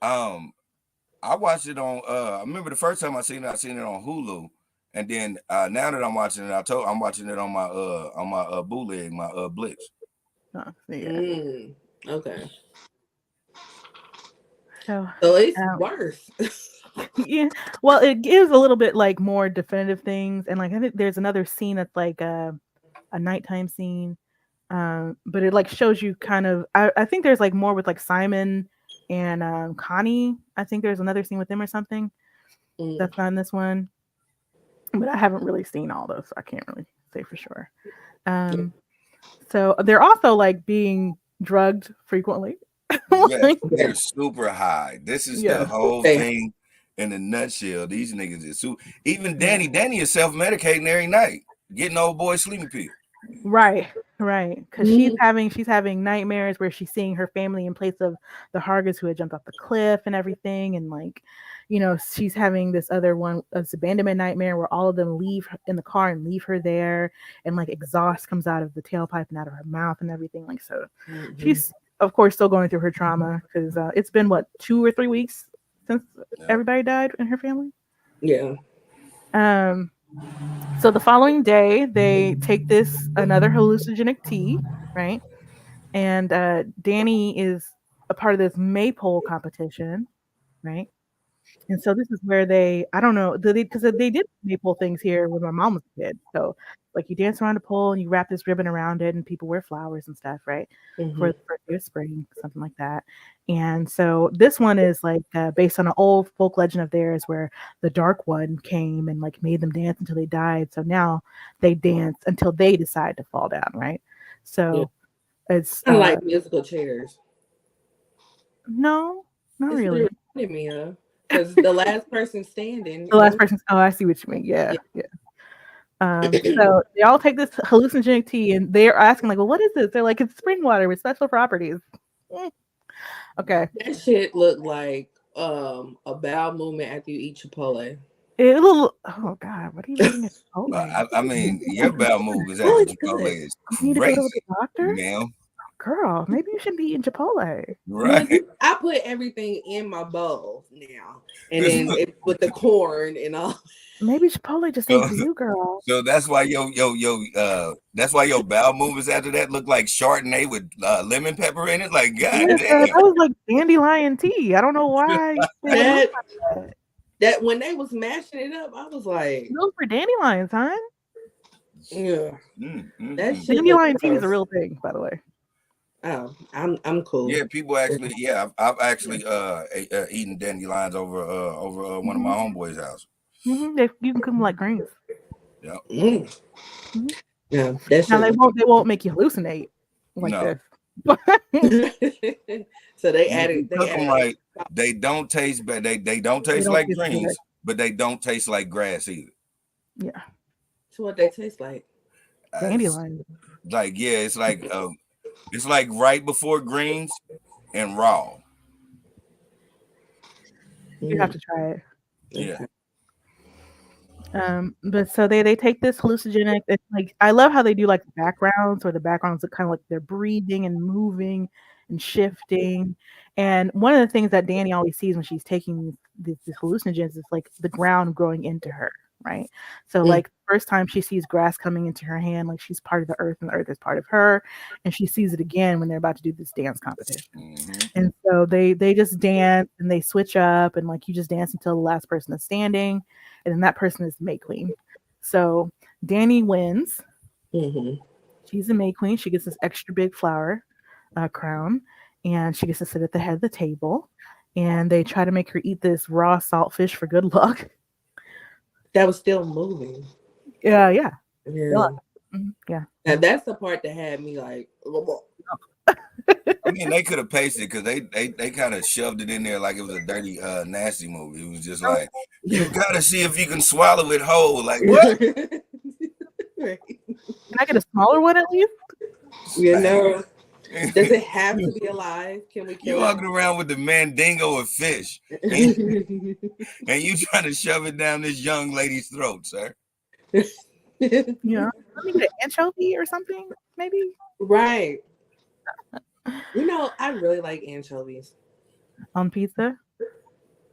Um, I watched it on. I remember the first time I seen it on Hulu, and then now that I'm watching it, I'm watching it on my bootleg, my Blitz. Yeah. Okay. So, So it's um, worse. yeah. Well, it gives a little bit like more definitive things, and like I think there's another scene that's like a nighttime scene. But it like shows you kind of. I think there's like more with like Simon and Connie. I think there's another scene with them or something Mm. that's not in this one. But I haven't really seen all those, so I can't really say for sure. Um, so they're also like being drugged frequently. Yes, Like, they're super high. This is the yeah, whole They- thing in a nutshell. These niggas is even yeah. Danny is self medicating every night, getting old boy sleeping pill. Right, right. Because Mhm. she's having nightmares where she's seeing her family in place of the Hargis who had jumped off the cliff and everything, and like, she's having this other one, this abandonment nightmare where all of them leave in the car and leave her there, and like exhaust comes out of the tailpipe and out of her mouth and everything. Like, so Mhm. she's of course still going through her trauma because it's been what 2 or 3 weeks since Yeah. everybody died in her family. Yeah. Um, so the following day, they take this another hallucinogenic tea, right? And Danny is a part of this maypole competition, right? And so this is where I don't know, because they did maypole things here when my mom was a kid. So like you dance around a pole and you wrap this ribbon around it, and people wear flowers and stuff, right? For Mhm. the first day of spring, something like that. And so this one is like based on an old folk legend of theirs where the Dark One came and like made them dance until they died. So now they dance until they decide to fall down, right? Yeah. So it's Kind of like musical chairs. no, not That's what really. it reminded me of. Because the last person standing, The last person. Oh, I see what you mean. Yeah, yeah. yeah. So they all take this hallucinogenic tea and they're asking like, well, what is this? They're like, it's spring water with special properties. Mm, okay. That shit looked like a bowel movement after you eat Chipotle. It little. Oh God, what are you eating at Chipotle? I mean, your bowel movements at the Really Chipotle good. is You need to go to the crazy, doctor, ma'am. girl. Maybe you shouldn't be eating Chipotle. Well, Right? I put everything in my bowl now, and then with the corn and all. Maybe Chipotle just ain't so, for you, girl. so that's why that's why your bowel movements after that look like Chardonnay with lemon pepper in it. Like, god Yeah, damn. that was like dandelion tea. I don't know why they would look That like that. that when they was mashing it up, I was like, Those were dandelions, huh? yeah, that Mm. shit look Dandelion tea is a gross. real thing, by the way. Oh, I'm cool. Yeah, people actually. Yeah, I've actually eaten dandelions over one of my homeboys' house. You can cook them like greens. Yeah. Mm. Mhm. Yeah, that Now shit. they won't make you hallucinate like No. this. So they And if you added cook them right, they don't taste bad. They don't They taste don't like taste good. greens, but they don't taste like grass either. Yeah, So what they taste like. It's dandelion. like it's like right before greens and raw. You have to try it. Yeah. Okay. But so they take this hallucinogenic. It's like I love how they do like the backgrounds, where the backgrounds look kind of like they're breathing and moving and shifting. And one of the things that Danny always sees when she's taking these hallucinogens is like the ground growing into her, right? So Mm. like first time she sees grass coming into her hand, like she's part of the earth and the earth is part of her, and she sees it again when they're about to do this dance competition. Mm-hmm. And so they just dance and they switch up and like you just dance until the last person is standing, and then that person is the May Queen. So Danny wins. Mm-hmm. She's the May Queen. She gets this extra big flower crown, and she gets to sit at the head of the table. And they try to make her eat this raw saltfish for good luck. That was still moving. Yeah. Yeah. Yeah. Now that's the part that had me like, I mean, they could have paced it because they kind of shoved it in there like it was a dirty, nasty movie. It was just like, you gotta see if you can swallow it whole. Like what? Right. Can I get a smaller one at least? You know, does it have to be alive? Can we kill You walking around with the mandingo of fish, it? and you trying to shove it down this young lady's throat, sir? Yeah. Let me get an anchovy or something, maybe. Right. You know, I really like anchovies On pizza.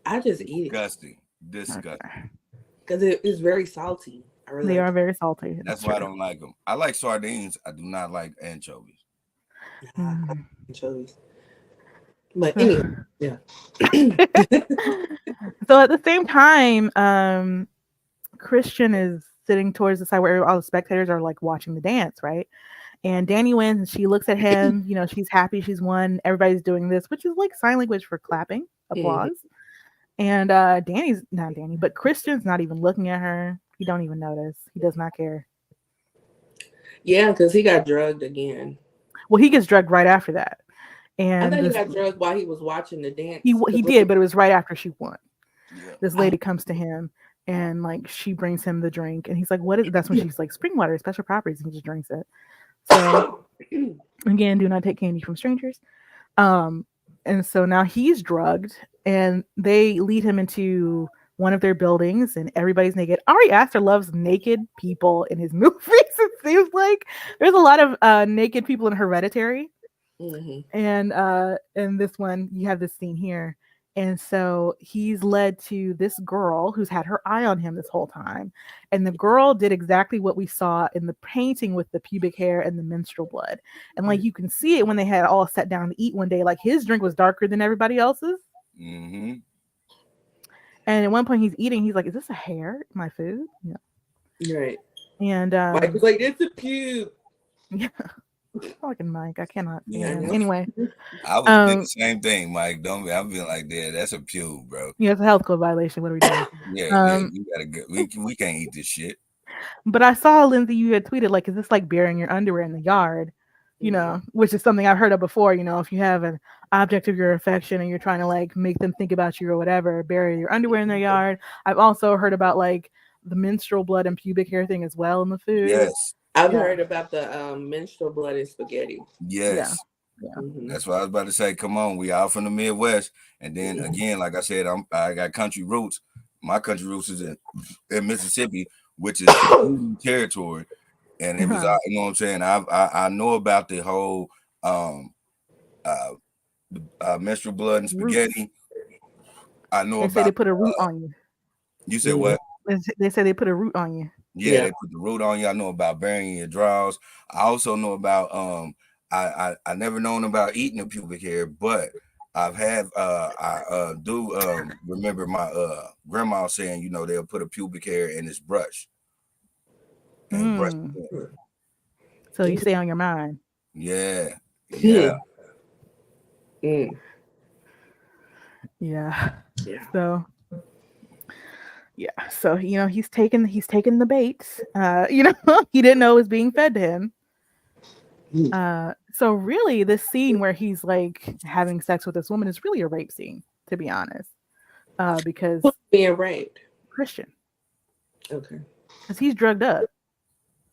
I just eat it Disgusting. Disgusting. because it is very salty. I really They like are very salty. That's why I don't like them. I like sardines. I do not like anchovies. anchovies. But anyway, yeah. So at the same time, Christian is sitting towards the side where all the spectators are like watching the dance, right? And Danny wins and she looks at him, you know, she's happy she's won. Everybody's doing this, which is like sign language for clapping, applause. And Danny's not Danny, but Christian's not even looking at her. He don't even notice. He does not care. Yeah, because he got drugged again. Well, he gets drugged right after that. I And thought he got drugged while he was watching the dance. he did, but it was right after she won. Yeah. This lady comes to him and like she brings him the drink and he's like, what is it? That's when she's like, spring water, special properties, and he just drinks it. So again, do not take candy from strangers. And so now he's drugged and they lead him into one of their buildings and everybody's naked. Ari Aster loves naked people in his movies. It seems like there's a lot of naked people in Hereditary. And in this one, you have this scene here. And so he's led to this girl who's had her eye on him this whole time. And the girl did exactly what we saw in the painting with the pubic hair and the menstrual blood. And like you can see it when they had all sat down to eat one day, like his drink was darker than everybody else's. Mm-hmm. And at one point he's eating, he's like, is this a hair in my food? Yeah. Right. And Mike was like, it's a pube. Yeah. Fucking Mike, I cannot. Yeah. Anyway, I would do the same thing, Mike. Don't be. I'm being like, "Dad, that's a pube, bro." Yeah, it's a health code violation. What are we doing? Yeah, we gotta go. We can't eat this shit. But I saw, Lindsay, you had tweeted like, "Is this like burying your underwear in the yard?" You know, which is something I've heard of before. You know, if you have an object of your affection and you're trying to like make them think about you or whatever, bury your underwear in their yard. I've also heard about like the menstrual blood and pubic hair thing as well in the food. Yes. I've heard about the menstrual blood and spaghetti. Yes. Yeah. That's what I was about to say. Come on, we out from the Midwest, and then again, like I said, I got country roots. My country roots is in Mississippi, which is territory, and it was, you know what I'm saying. I know about the whole menstrual blood and spaghetti. I know they say they put a root on you. You said what? They say they put a root on you. Yeah, they put the root on you. I know about burying your drawers. I also know about I never known about eating the pubic hair, but I do remember my grandma saying, you know, they'll put a pubic hair in this brush. And brush it. So you stay on your mind. Yeah. Yeah. Yeah. So yeah, so you know he's taken the bait. You know, he didn't know it was being fed to him. So really, this scene where he's like having sex with this woman is really a rape scene, to be honest. Because who's being raped? Christian. Okay. Because he's drugged up.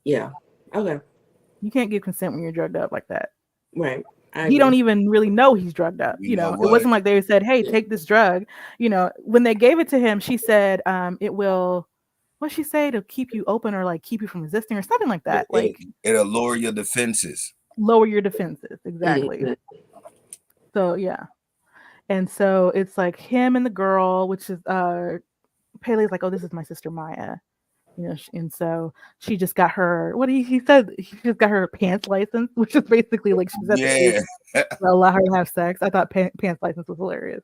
Yeah. Okay. You can't give consent when you're drugged up like that. Right. He don't even really know he's drugged up. You know, it wasn't like they said, "Hey, take this drug." You know, when they gave it to him, she said, "It will." What'd she say? To keep you open or like keep you from resisting or something like that. Like it'll lower your defenses. Lower your defenses, exactly. So yeah, and so it's like him and the girl, which is Pele's like, "Oh, this is my sister Maya." You know, and so she just got her. What he said, he just got her pants license, which is basically like she's at the age to allow her to have sex. I thought pants license was hilarious.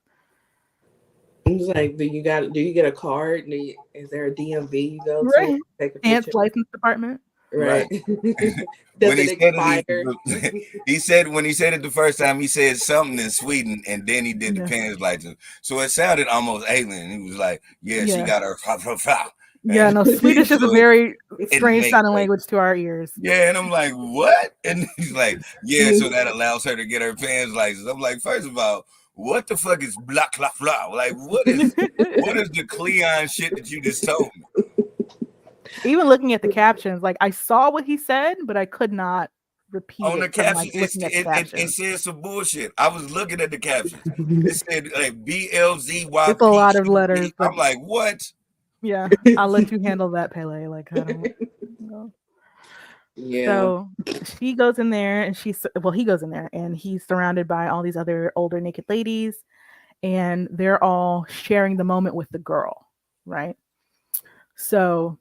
It's like, do you get a card? Is there a DMV you go to? Take a pants picture? License department. Right. When he said when he said it the first time, he said something in Sweden, and then he did the pants license. So it sounded almost alien. He was like, "Yeah, she got her." Yeah, no, Swedish is a So very it strange makes sounding like, language to our ears. yeah, and I'm like, what? And he's like, yeah, so that allows her to get her fans license. I'm like, first of all, what the fuck is blah blah blah? Like, what is the Cleon shit that you just told me? Even looking at the captions, like I saw what he said, but I could not repeat On the it from captions, like looking at the it captions. said some bullshit. I was looking at the captions. It said like It's a lot of BLZYP. letters, but I'm like, what? yeah, I'll let you handle that, Pele. Like I don't know. Yeah. So she goes in there and he goes in there and he's surrounded by all these other older naked ladies and they're all sharing the moment with the girl, right? So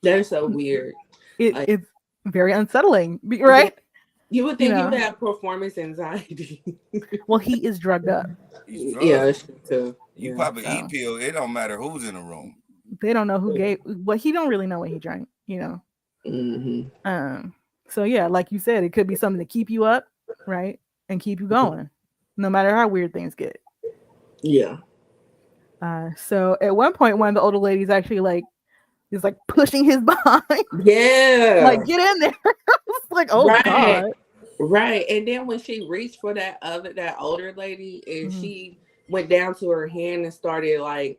That is so weird. Like, it's very unsettling, right? you would think he would have performance anxiety. Well, he is drugged up. He's drugged. Yeah, that's true too. You Yeah. pop an E-pill, it don't matter who's in the room. They don't know who gave. Well, he don't really know what he drank, you know. Mm-hmm. So yeah, like you said, it could be something to keep you up, right, and keep you going, no matter how weird things get. Yeah. So at one point, one of the older ladies actually like is like pushing his behind. Yeah. Like get in there. It's like, oh right. God. Right. And then when she reached for that older lady and she went down to her hand and started like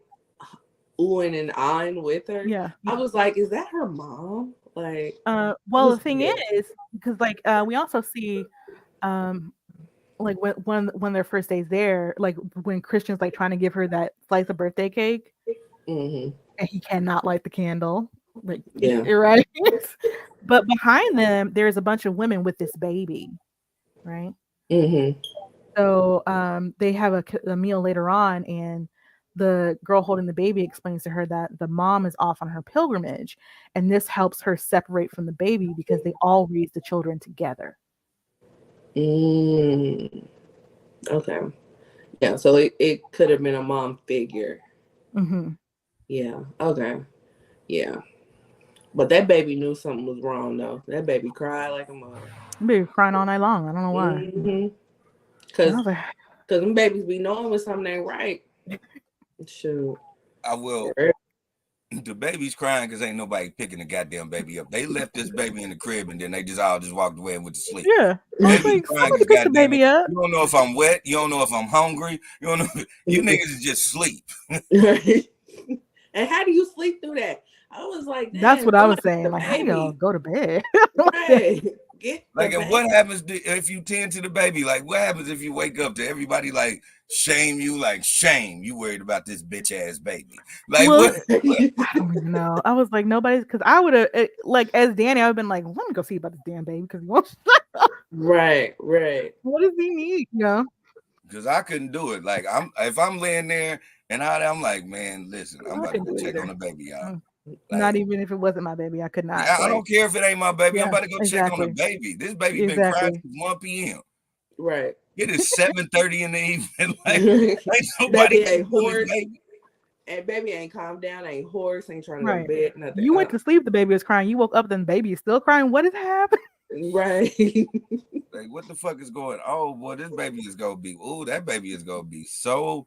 oohing and ahhing with her. Yeah. I was like, is that her mom? Like well, the thing is, because like we also see like when their first days there, like when Christian's like trying to give her that slice of birthday cake, and he cannot light the candle. Like, you're right. But behind them, there's a bunch of women with this baby, right? So they have a meal later on, and the girl holding the baby explains to her that the mom is off on her pilgrimage, and this helps her separate from the baby because they all raise the children together. Okay. Yeah, so it could have been a mom figure. Yeah. Okay. Yeah. But that baby knew something was wrong, though. That baby cried like a mother. Baby crying all night long. I don't know why. Because them babies be knowing when something ain't right. Shoot. I will. The baby's crying because ain't nobody picking the goddamn baby up. They left this baby in the crib and then they just all walked away and went to sleep. Yeah. Baby's crying because pick the baby up. You don't know if I'm wet. You don't know if I'm hungry. You don't know. You niggas is just sleep. And how do you sleep through that? I was like, that's what I was saying. Like, how do y'all go to bed? Right. Like, and what happens if you tend to the baby? Like, what happens if you wake up to everybody like shame you? Like, shame you worried about this bitch ass baby? Like, what? I don't even know. I was like, nobody's because I would have like as Danny, I would have been like, let me go see about this damn baby because he won't. Right. What does he need? You know? Because I couldn't do it. Like, if I'm laying there and I'm like, man, listen, I'm about to go check on the baby, y'all. Like, not even if it wasn't my baby, I could not. I don't care if it ain't my baby. I'm about to go check on the baby. This baby been crying since 1 p.m. Right. It is 7:30 in the evening. Like, ain't nobody ain't hoarse. And baby ain't calmed down, ain't hoarse, ain't trying to go to bed, nothing. You went to sleep, the baby was crying. You woke up, then the baby is still crying. What is happening? Right. Like, what the fuck is going on? Oh, boy, this baby is going to be, that baby is going to be so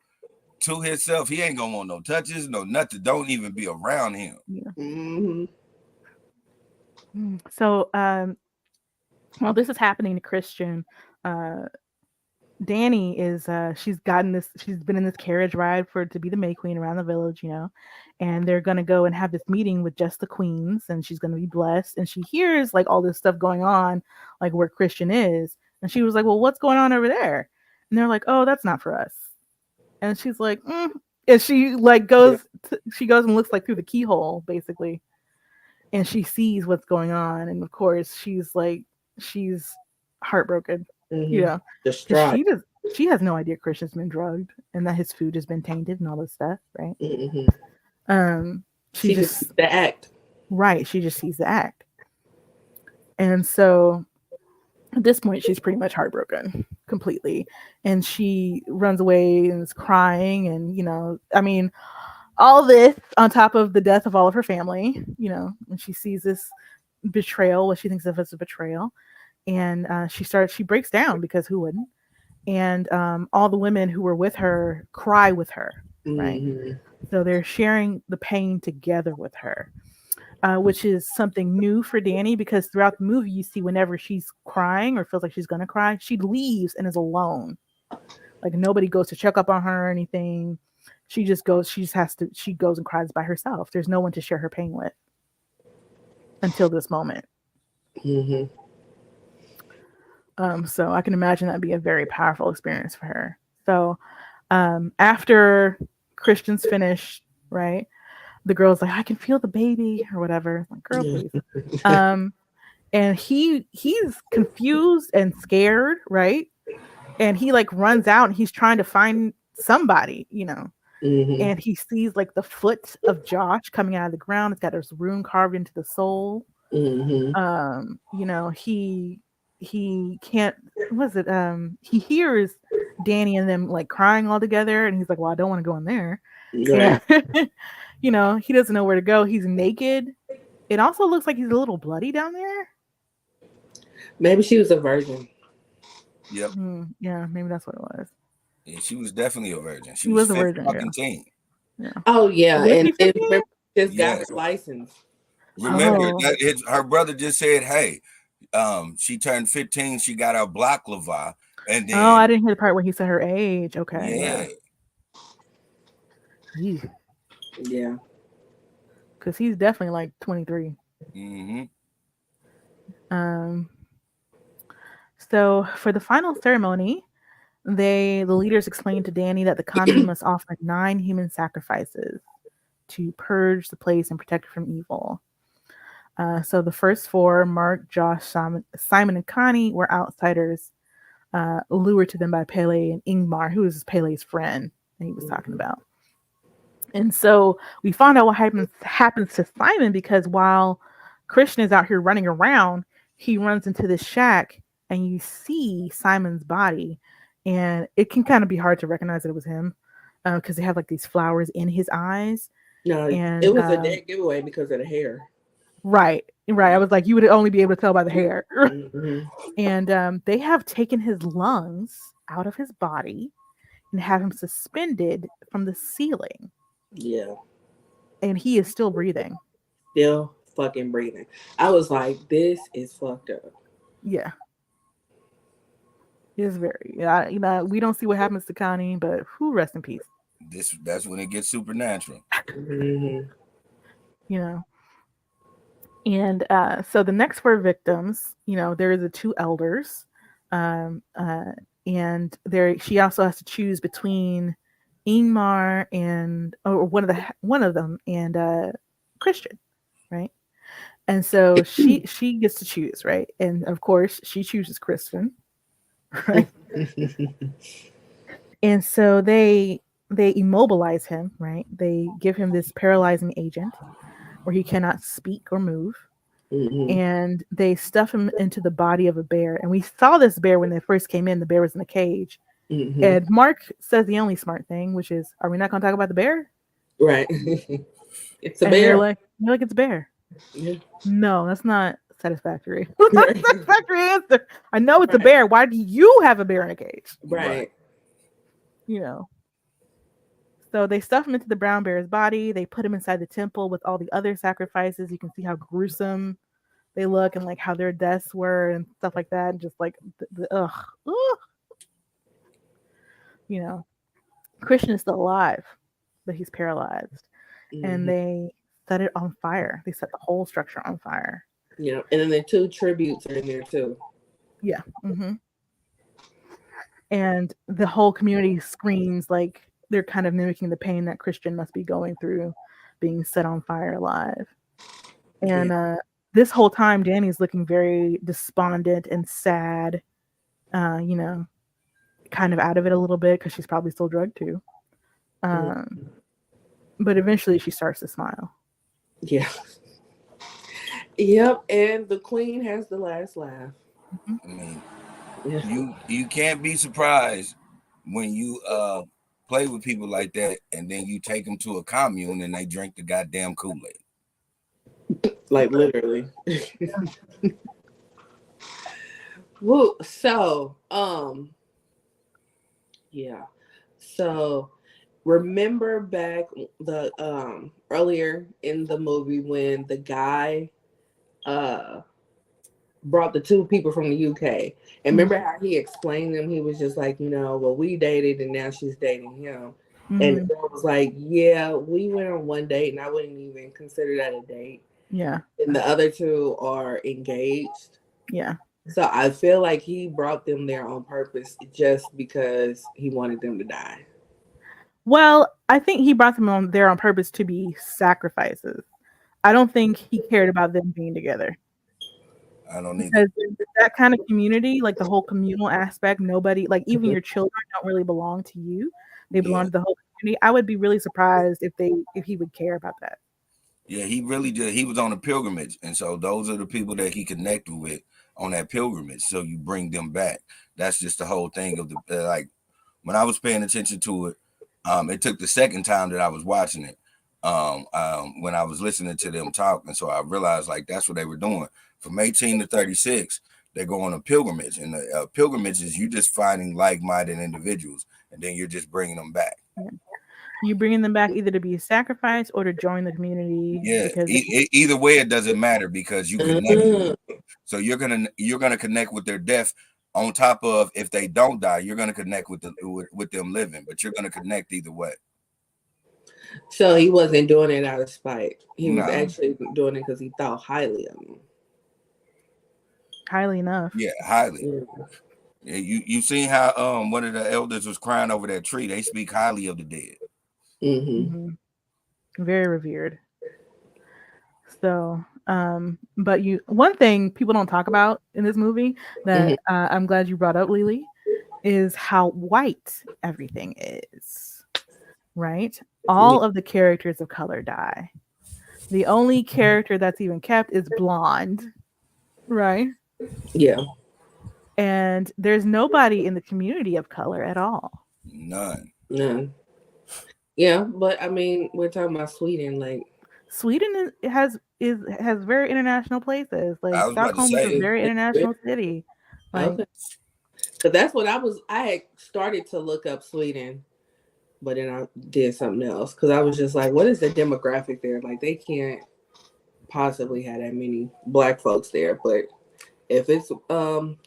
to himself. He ain't going to want no touches, no nothing. Don't even be around him. Yeah. So, while this is happening to Christian, Danny is she's been in this carriage ride to be the May Queen around the village, you know, and they're gonna go and have this meeting with just the queens, and she's gonna be blessed, and she hears like all this stuff going on, like where Christian is, and she was like, well, what's going on over there? And they're like, oh, that's not for us. And she's like, and she like goes and looks like through the keyhole basically, and she sees what's going on, and of course she's heartbroken. Yeah, she has no idea Christian's been drugged and that his food has been tainted and all this stuff, right? She just sees the act, right? She just sees the act, and so at this point she's pretty much heartbroken completely, and she runs away and is crying, and you know, I mean, all this on top of the death of all of her family, you know, and she sees this betrayal, what she thinks of as a betrayal. And she breaks down because who wouldn't? And all the women who were with her cry with her, right? So they're sharing the pain together with her, which is something new for Danny because throughout the movie, you see whenever she's crying or feels like she's going to cry, she leaves and is alone. Like nobody goes to check up on her or anything. She just goes, she goes and cries by herself. There's no one to share her pain with until this moment. Mm-hmm. So I can imagine that'd be a very powerful experience for her. So after Christian's finished, right? The girl's like, I can feel the baby or whatever. Like, girl, please. And he's confused and scared, right? And he like runs out and he's trying to find somebody, and he sees like the foot of Josh coming out of the ground. It's got his rune carved into the soul. He can't, what is it? He hears Danny and them like crying all together, and he's like, well, I don't want to go in there. Right. And, he doesn't know where to go. He's naked. It also looks like he's a little bloody down there. Maybe she was a virgin. Yep. Yeah, maybe that's what it was. Yeah, she was definitely a virgin. She was a virgin. Fucking teen. Yeah. Oh yeah, and just got Yes. her license. Remember that her brother just said, "Hey, she turned 15. She got her block lava." And then, I didn't hear the part where he said her age. Okay. Yeah. Because he's definitely like 23. So for the final ceremony, the leaders explained to Danny that the commune must offer 9 human sacrifices to purge the place and protect it from evil. So the first 4, Mark, Josh, Simon, and Connie, were outsiders, lured to them by Pele and Ingmar, who is Pele's friend that he was talking about. And so we found out what happens to Simon because while Christian is out here running around, he runs into this shack and you see Simon's body. And it can kind of be hard to recognize that it was him because they have like these flowers in his eyes. No, and, it was a dead giveaway because of the hair. Right. I was like, you would only be able to tell by the hair. And they have taken his lungs out of his body and have him suspended from the ceiling. Yeah. And he is still breathing. Still fucking breathing. I was like, this is fucked up. Yeah. It's very, we don't see what happens to Connie, but who rest in peace. That's when it gets supernatural. And so the next 4 victims, there is the 2 elders, and she also has to choose between Ingmar and one of them and Christian, right? And so she gets to choose, right? And of course she chooses Christian, right? And so they immobilize him, right? They give him this paralyzing agent where he cannot speak or move. And they stuff him into the body of a bear. And we saw this bear when they first came in. The bear was in a cage. And Mark says the only smart thing, which is, are we not going to talk about the bear? Right. It's a bear. You're like, it's a bear. Yeah. No, that's not satisfactory. That's not a satisfactory answer. I know it's a bear. Why do you have a bear in a cage? Right. So they stuff him into the brown bear's body. They put him inside the temple with all the other sacrifices. You can see how gruesome they look and like how their deaths were and stuff like that. And just like Christian is still alive, but he's paralyzed. And they set it on fire. They set the whole structure on fire. Yeah, and then the 2 tributes are in there too. Yeah. And the whole community screams like they're kind of mimicking the pain that Christian must be going through being set on fire alive. And this whole time, Danny's looking very despondent and sad, kind of out of it a little bit because she's probably still drugged too. But eventually she starts to smile. Yeah. Yep. And the queen has the last laugh. I mean, you can't be surprised when you play with people like that and then you take them to a commune and they drink the goddamn Kool-Aid. Like literally. Woo. So, yeah. So remember back the earlier in the movie when the guy uh brought the two people from the UK. And remember how he explained them? He was just like, well, we dated and now she's dating him. And the Mhm. girl was like, yeah, we went on one date and I wouldn't even consider that a date. Yeah. And the other two are engaged. Yeah. So I feel like he brought them there on purpose just because he wanted them to die. Well, I think he brought them on there on purpose to be sacrifices. I don't think he cared about them being together I don't either. because that kind of community, like the whole communal aspect, nobody, like even your children don't really belong to you. They belong Yeah. to the whole community. I would be really surprised if he would care about that. Yeah, he really did. He was on a pilgrimage, and so those are the people that he connected with on that pilgrimage. So you bring them back. That's just the whole thing of the like. When I was paying attention to it, it took the second time that I was watching it. When I was listening to them talk, and so I realized like that's what they were doing. From 18 to 36, they go on a pilgrimage, and the pilgrimage is you just finding like-minded individuals, and then you're just bringing them back. Yeah. You bringing them back either to be a sacrifice or to join the community Yeah, because either way, it doesn't matter because you connect. Mhm. So you're gonna connect with their death. On top of if they don't die, you're gonna connect with them living, but you're gonna connect either way. So he wasn't doing it out of spite. He was Nah, actually doing it because he thought highly of him. highly enough. yeah, highly. Yeah. Yeah, you seen how one of the elders was crying over that tree. They speak highly of the dead. Mm-hmm. Hmm. Very revered. So, but one thing people don't talk about in this movie Mm-hmm. that I'm glad you brought up, Lily, is how white everything is. Right? Yeah. All of the characters of color die. The only character that's even kept is blonde, right? Yeah. And there's nobody in the community of color at all. None. No. Yeah, but I mean, we're talking about Sweden, like Sweden has very international places. I Like was about to Stockholm is a say, very international city. Like, okay, because that's what I had started to look up Sweden, but then I did something else because I was just like, what is the demographic there? Like, they can't possibly have that many black folks there, but if it's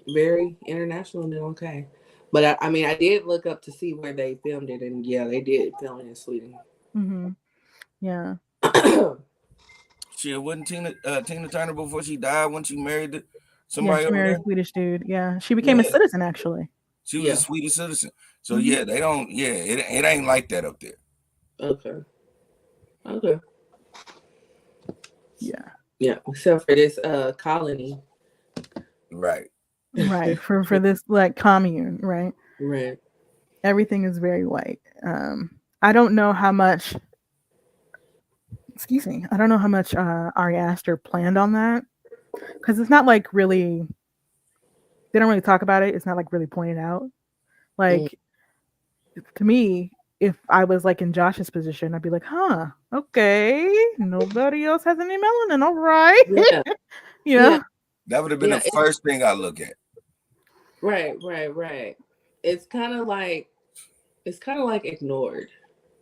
very international, then okay. But I mean, I did look up to see where they filmed it, and yeah, they did film it in Sweden. hmm yeah, she wasn't Tina Turner before she died when she married yeah. somebody She over married there. a Swedish dude. Yeah, she became a Yeah, citizen actually. she was a Yeah. Swedish citizen. So Hmm. yeah, they don't. Yeah, it ain't like that up there. Okay. Okay. Yeah, Yeah. Except for this colony. Right. right. For this like commune, right? Right. Everything is very white. I don't know how much. Excuse me. I don't know how much Ari Aster planned on that because it's not like really. They don't really talk about it. It's not like really pointed out. Mm. Like to me, if I was like in Josh's position, I'd be like, huh, okay, nobody else has any melanin. All right. Yeah. You Yeah. know? That would have been Yeah. the first thing I look at. Right. Right. Right. It's kind of like ignored.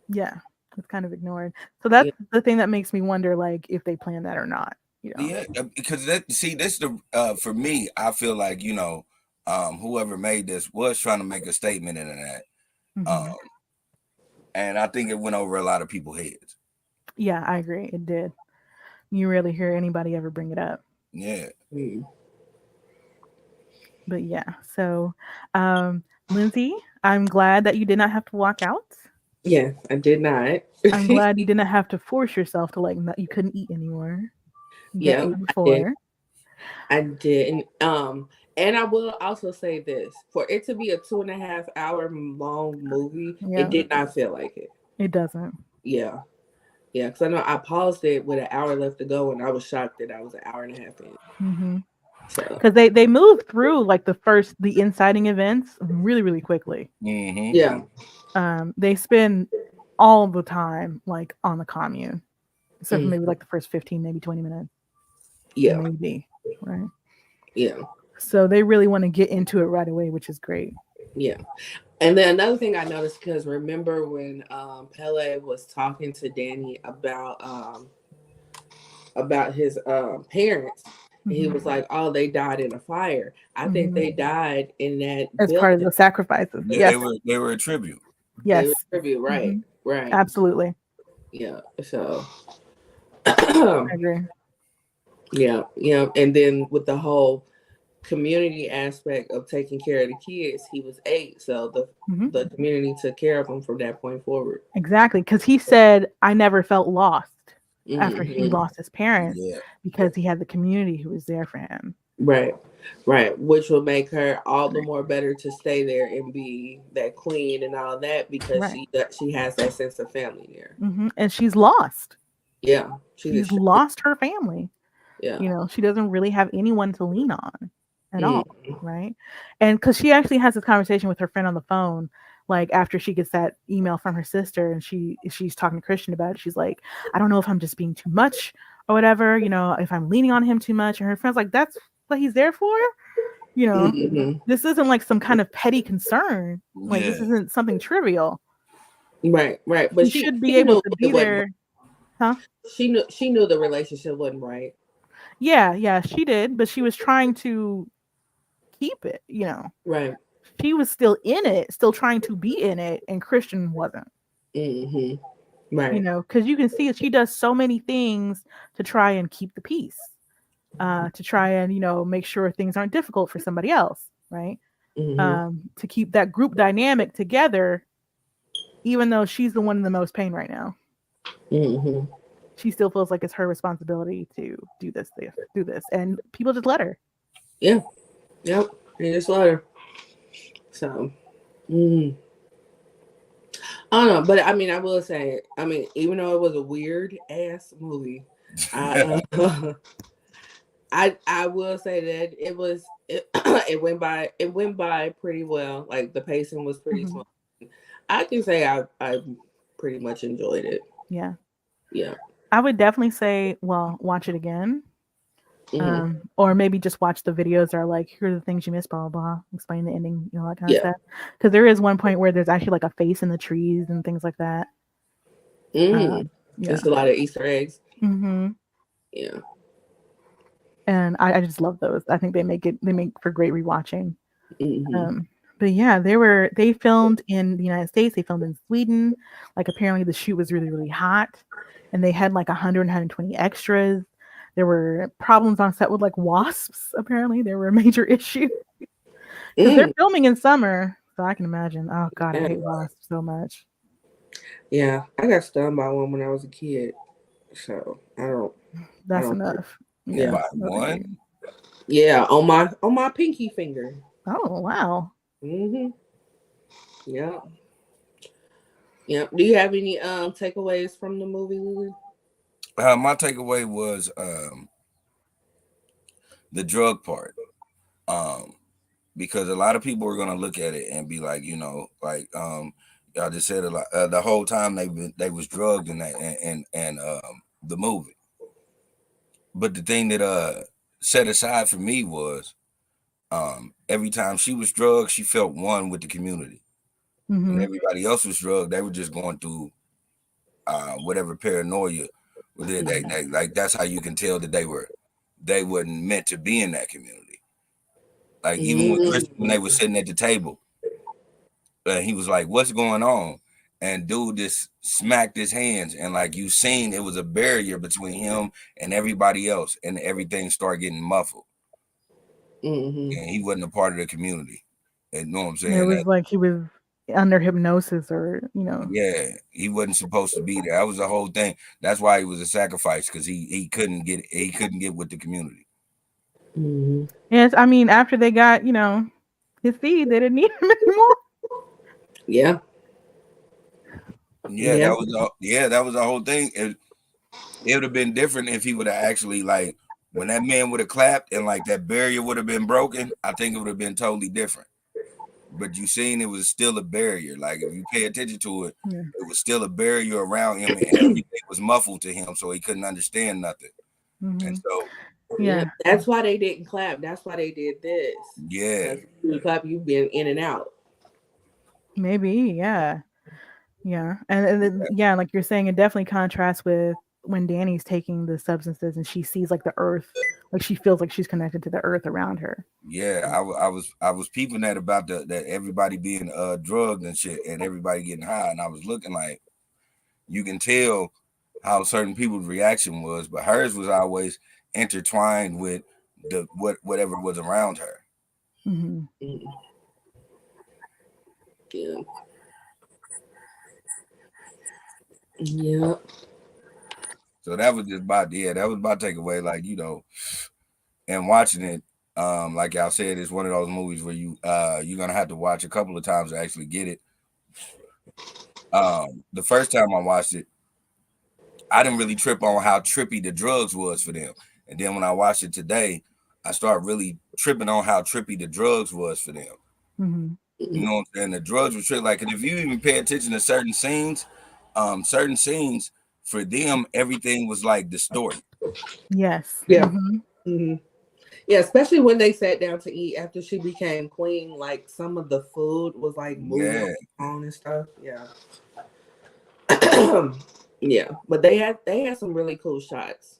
Yeah. It's kind of ignored. So Yeah. that's the thing that makes me wonder like if they planned that or not, you know. Yeah, because this the for me, I feel like whoever made this was trying to make a statement in that, Hmm. um, and I think it went over a lot of people's heads. Yeah, I agree. It did. You rarely hear anybody ever bring it up. Yeah, Mm. But yeah. So Lindsay, I'm glad that you did not have to walk out. Yeah, I did not. I'm glad you didn't have to force yourself to like you couldn't eat anymore. You had Yeah, ate I did. before. I did. And I will also say this: for it to be a 2.5 hour long movie, it Yeah, did not feel like it. it doesn't. Yeah, yeah. Because I know I paused it with an hour left to go, and I was shocked that I was an hour and a half in. Mm-hmm. So Because they move through like the inciting events really really quickly. yeah. They spend all the time like on the commune, except for Mm. maybe like the first 15, maybe 20 minutes, Yeah, maybe right. yeah. So they really want to get into it right away, which is great. Yeah. And then another thing I noticed, because remember when Pele was talking to Danny about his parents, and he was like, "Oh, they died in a fire." I think they died in that as part of building. the sacrifices. They, Yes, they were a tribute. They were yes, tribute, right? Right. absolutely. Yeah. So, I agree. yeah, yeah. And then with the whole community aspect of taking care of the kids, he was 8, so Hmm. the community took care of him from that point forward. Exactly, because he said, "I never felt lost after he Hmm. lost his parents Yeah. because he had the community who was there for him." Right, right. Which will make her all the more better to stay there and be that queen and all that, because Right. she has that sense of family there. And she's lost. Yeah, She's lost her family. yeah. She doesn't really have anyone to lean on at all, Mm, right? And because she actually has this conversation with her friend on the phone, like after she gets that email from her sister, and she's talking to Christian about it. She's like, "I don't know if I'm just being too much or whatever, if I'm leaning on him too much." And her friend's like, "That's what he's there for, you know. mm-hmm. This isn't like some kind of petty concern. Like, this Yeah. isn't something trivial. Right, right. But He should be she able knew to it be wasn't right. there." Huh? She knew the relationship wasn't right. Yeah, she did, but she was trying to keep it. Right. She was still in it, still trying to be in it, and Christian wasn't. Mm-hmm. Right. Because you can see that she does so many things to try and keep the peace, to try and make sure things aren't difficult for somebody else, right? Mm-hmm. To keep that group dynamic together, even though she's the one in the most pain right now. Mm-hmm. She still feels like it's her responsibility to do this, and people just let her. Yeah. Yep. And just let her. So. Mm. I don't know, but I mean, I will say, I mean, even though it was a weird ass movie, I I will say that it went by pretty well. Like the pacing was pretty Hmm. smooth. I can say I pretty much enjoyed it. Yeah, Yeah. I would definitely say, well, watch it again. Hmm. Or maybe just watch the videos that are like, here are the things you missed, blah, blah, blah, explain the ending, that kind of Yeah. stuff. Because there is one point where there's actually like a face in the trees and things like that. Mm. Yeah. It's a lot of Easter eggs. Hmm. Yeah. And I just love those. I think they make for great rewatching. Hmm. Um, but yeah, they filmed in the United States, they filmed in Sweden. Like apparently the shoot was really, really hot, and they had like 120 extras. There were problems on set with like wasps, apparently. There were a major issue. Because they're Mm. filming in summer, so I can imagine. Oh God, I Yeah. hate wasps so much. Yeah. I got stung by one when I was a kid, so I That's don't. enough. Yeah. Yeah. By No, thank you. one. Yeah. On my pinky finger. Oh wow. Hmm. Yeah. Yeah. Do you have any takeaways from the movie, Lily? My takeaway was the drug part. Um, because a lot of people are gonna look at it and be like, like y'all just said a lot. The whole time they was drugged in that and the movie. But the thing that set aside for me was every time she was drugged, she felt one with the community. When Mm-hmm. everybody else was drugged, they were just going through whatever paranoia. Like that's how you can tell that they wasn't meant to be in that community. Like even with Christian, when they were Mm-hmm. sitting at the table, he was like, "What's going on?" And dude just smacked his hands, and like you seen, it was a barrier between him and everybody else, and everything started getting muffled. Mm-hmm. And he wasn't a part of the community. And you know what I'm It saying? was like he was under hypnosis, or. Yeah, he wasn't supposed to be there. That was the whole thing. That's why he was a sacrifice because he couldn't get with the community. Mm-hmm. Yes, I mean after they got his seed, they didn't need him anymore. Yeah. Yeah, Yeah. that was the whole thing. It would have been different if he would have actually like when that man would have clapped and like that barrier would have been broken. I think it would have been totally different. But you seen it was still a barrier. Like if you pay attention to it, Yeah. it was still a barrier around him, and everything was muffled to him, so he couldn't understand nothing. And Mm-hmm. so, Yeah. Yeah. That's why they didn't clap. That's why they did this. yeah, Because you clap, you've been in and out. Maybe, yeah. Yeah. And then, yeah, like you're saying, it definitely contrasts with when Danny's taking the substances and she sees like the earth, like she feels like she's connected to the earth around her. Yeah, I was peeping that about that everybody being drugged and shit, and everybody getting high, and I was looking like you can tell how certain people's reaction was, but hers was always intertwined with whatever was around her. Hmm. Mm, yeah. Yeah. So that was just about that was about takeaway, like and watching it. Like y'all said, it's one of those movies where you're gonna have to watch a couple of times to actually get it. The first time I watched it, I didn't really trip on how trippy the drugs was for them. And then when I watched it today, I started really tripping on how trippy the drugs was for them. Hmm. You know what I'm saying? The drugs were trippy. Like, and if you even pay attention to certain scenes for them, everything was like distorted. Yes. Yeah. Hmm. Hmm. Yeah, especially when they sat down to eat after she became queen, like some of the food was like moving Yeah, on and stuff. Yeah. Yeah. But they had some really cool shots.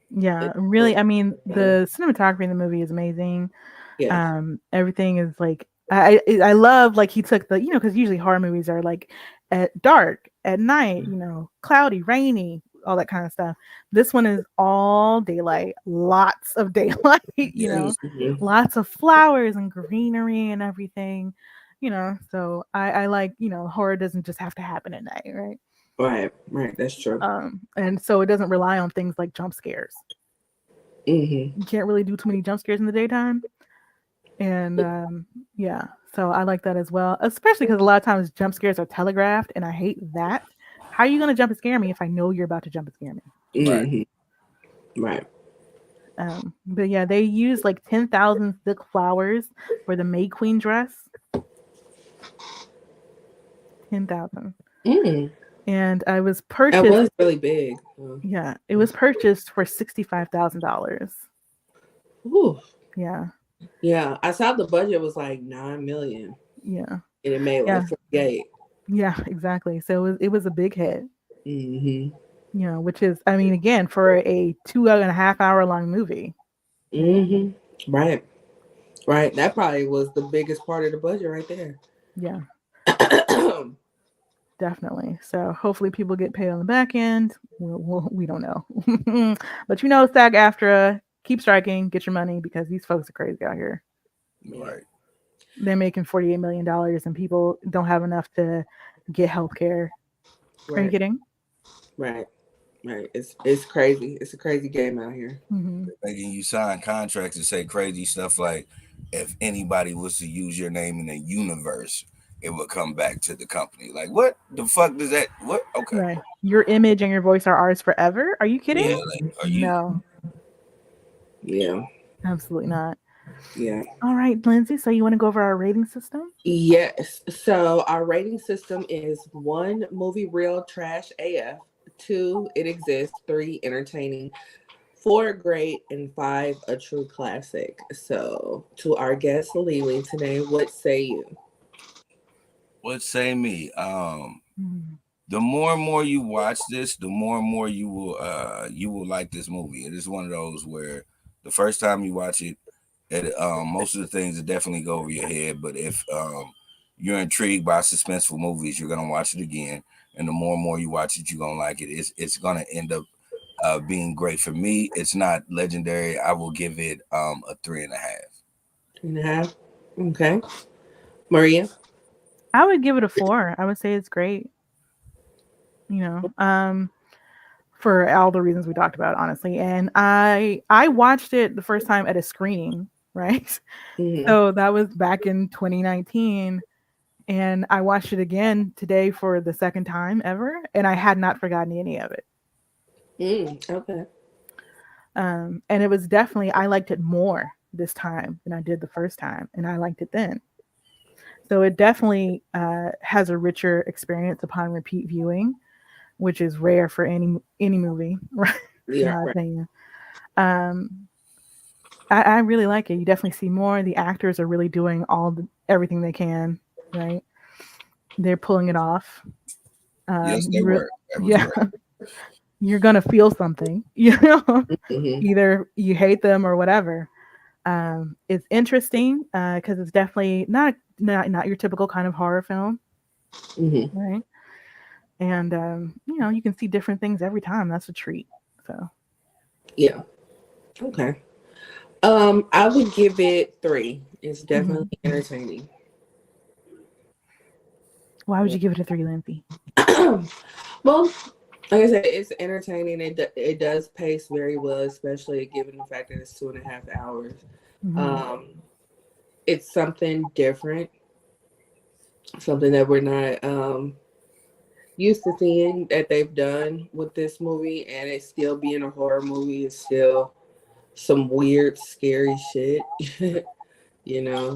Yeah. Really, I mean, the cinematography in the movie is amazing. Yes. Everything is like I love like he took the, because usually horror movies are like at dark at night, cloudy, rainy, all that kind of stuff. This one is all daylight, lots of daylight, yes, Mhm. lots of flowers and greenery and everything, so I like, horror doesn't just have to happen at night, right? Right, right. That's true. And so it doesn't rely on things like jump scares. Hmm. You can't really do too many jump scares in the daytime. And yeah, so I like that as well, especially because a lot of times jump scares are telegraphed, and I hate that. How are you going to jump and scare me if I know you're about to jump and scare me? right. Hmm. Right. But yeah, they use like 10,000 silk flowers for the May Queen dress. 10,000. Mm. And I was That purchased, was really big. yeah, it was purchased for $65,000. Ooh. Yeah, Yeah, I saw the budget was like 9 million, yeah, and it made yeah, like 48. yeah, exactly. So it was a big hit, Hmm. which is, I mean, again, for a 2.5 hour long movie, right? Hmm. Right. Right. That probably was the biggest part of the budget right there. Yeah, definitely. So hopefully people get paid on the back end. We don't know. But SAG-AFTRA, keep striking, get your money because these folks are crazy out here. Yeah. Right. They're making $48 million and people don't have enough to get health care. Are you Right. kidding? Right. Right. It's crazy. It's a crazy game out here. Hmm. Making you sign contracts to say crazy stuff like, if anybody was to use your name in the universe, it would come back to the company. Like, what the fuck does that? What? Okay. Right. Your image and your voice are ours forever. Are you kidding? Yeah. Like, are you? No, Yeah. absolutely not. Yeah. All right, Lindsay. So you want to go over our rating system? Yes. So our rating system is one, movie real trash AF, two, it exists, three, entertaining, four, great, and five, a true classic. So to our guest Lily today, what say you? What say me? Mhm. The more and more you watch this, the more and more you will like this movie. It is one of those where the first time you watch it, most of the things will definitely go over your head. But if you're intrigued by suspenseful movies, you're gonna watch it again, and the more and more you watch it, you're gonna like it. It's gonna end up being great for me. It's not legendary. I will give it a 3.5. 3.5. Okay. Maria? I would give it a 4. I would say it's great. You know, for all the reasons we talked about, honestly. And I watched it the first time at a screening, right? Mm-hmm. So that was back in 2019, and I watched it again today for the second time ever, and I had not forgotten any of it. Okay. And it was definitely, I liked it more this time than I did the first time, and I liked it then. So it definitely has a richer experience upon repeat viewing, which is rare for any movie, right? In Yeah, my right. opinion. Um, I really like it. You definitely see more. The actors are really doing everything they can, right? they're pulling it off. Yes, they You were. That was yeah, right. you're gonna feel something, Mhm. either you hate them or whatever. It's interesting because it's definitely not your typical kind of horror film, Mhm. right? And you can see different things every time. That's a treat. So Yeah. Okay. I would give it 3. It's mhm. definitely entertaining. Why would you give it a 3, Lindsay? Well, like I said, it's entertaining. It does pace very well, especially given the fact that it's 2.5 hours. Hmm. Um, it's something different, something that we're not used to seeing that they've done with this movie, and it still being a horror movie is still some weird, scary shit.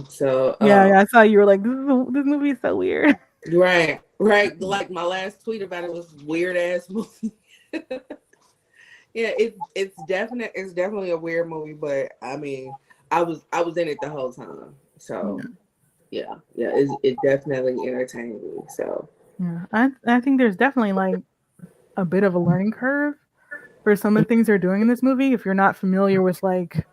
So Yeah, I saw you were like, this movie is so weird. right. Like my last tweet about it was weird ass movie. Yeah, it's definitely a weird movie, but I mean, I was in it the whole time. So yeah, it definitely entertained me. So Yeah, I think there's definitely like a bit of a learning curve for some of the things they're doing in this movie. If you're not familiar with like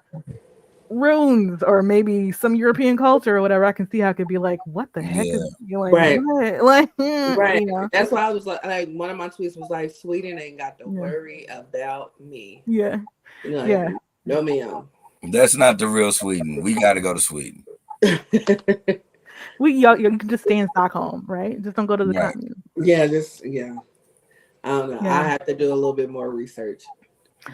runes or maybe some European culture or whatever, I can see how it could be like, what the heck is Yeah. you're like right, what? Like right. That's why I was like one of my tweets was like, Sweden ain't got to yeah, worry about me. yeah, Like, yeah. no ma'am. That's not the real Sweden. We got to go to Sweden. You can just stay in Stockholm, right? Just don't go to the Right. continent. yeah. I don't know. I Yeah. have to do a little bit more research.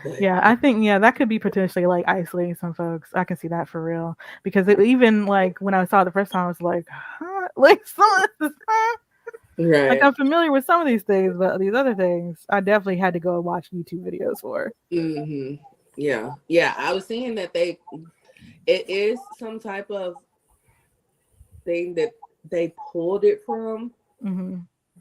But Yeah, I think that could be potentially like isolating some folks. I can see that for real because even like when I saw it the first time, I was like, huh? Like some of this is huh? Like right. I'm familiar with some of these things, but these other things, I definitely had to go and watch YouTube videos for. Hmm. Yeah. I was seeing that it is some type of thing that they pulled it from. Hmm.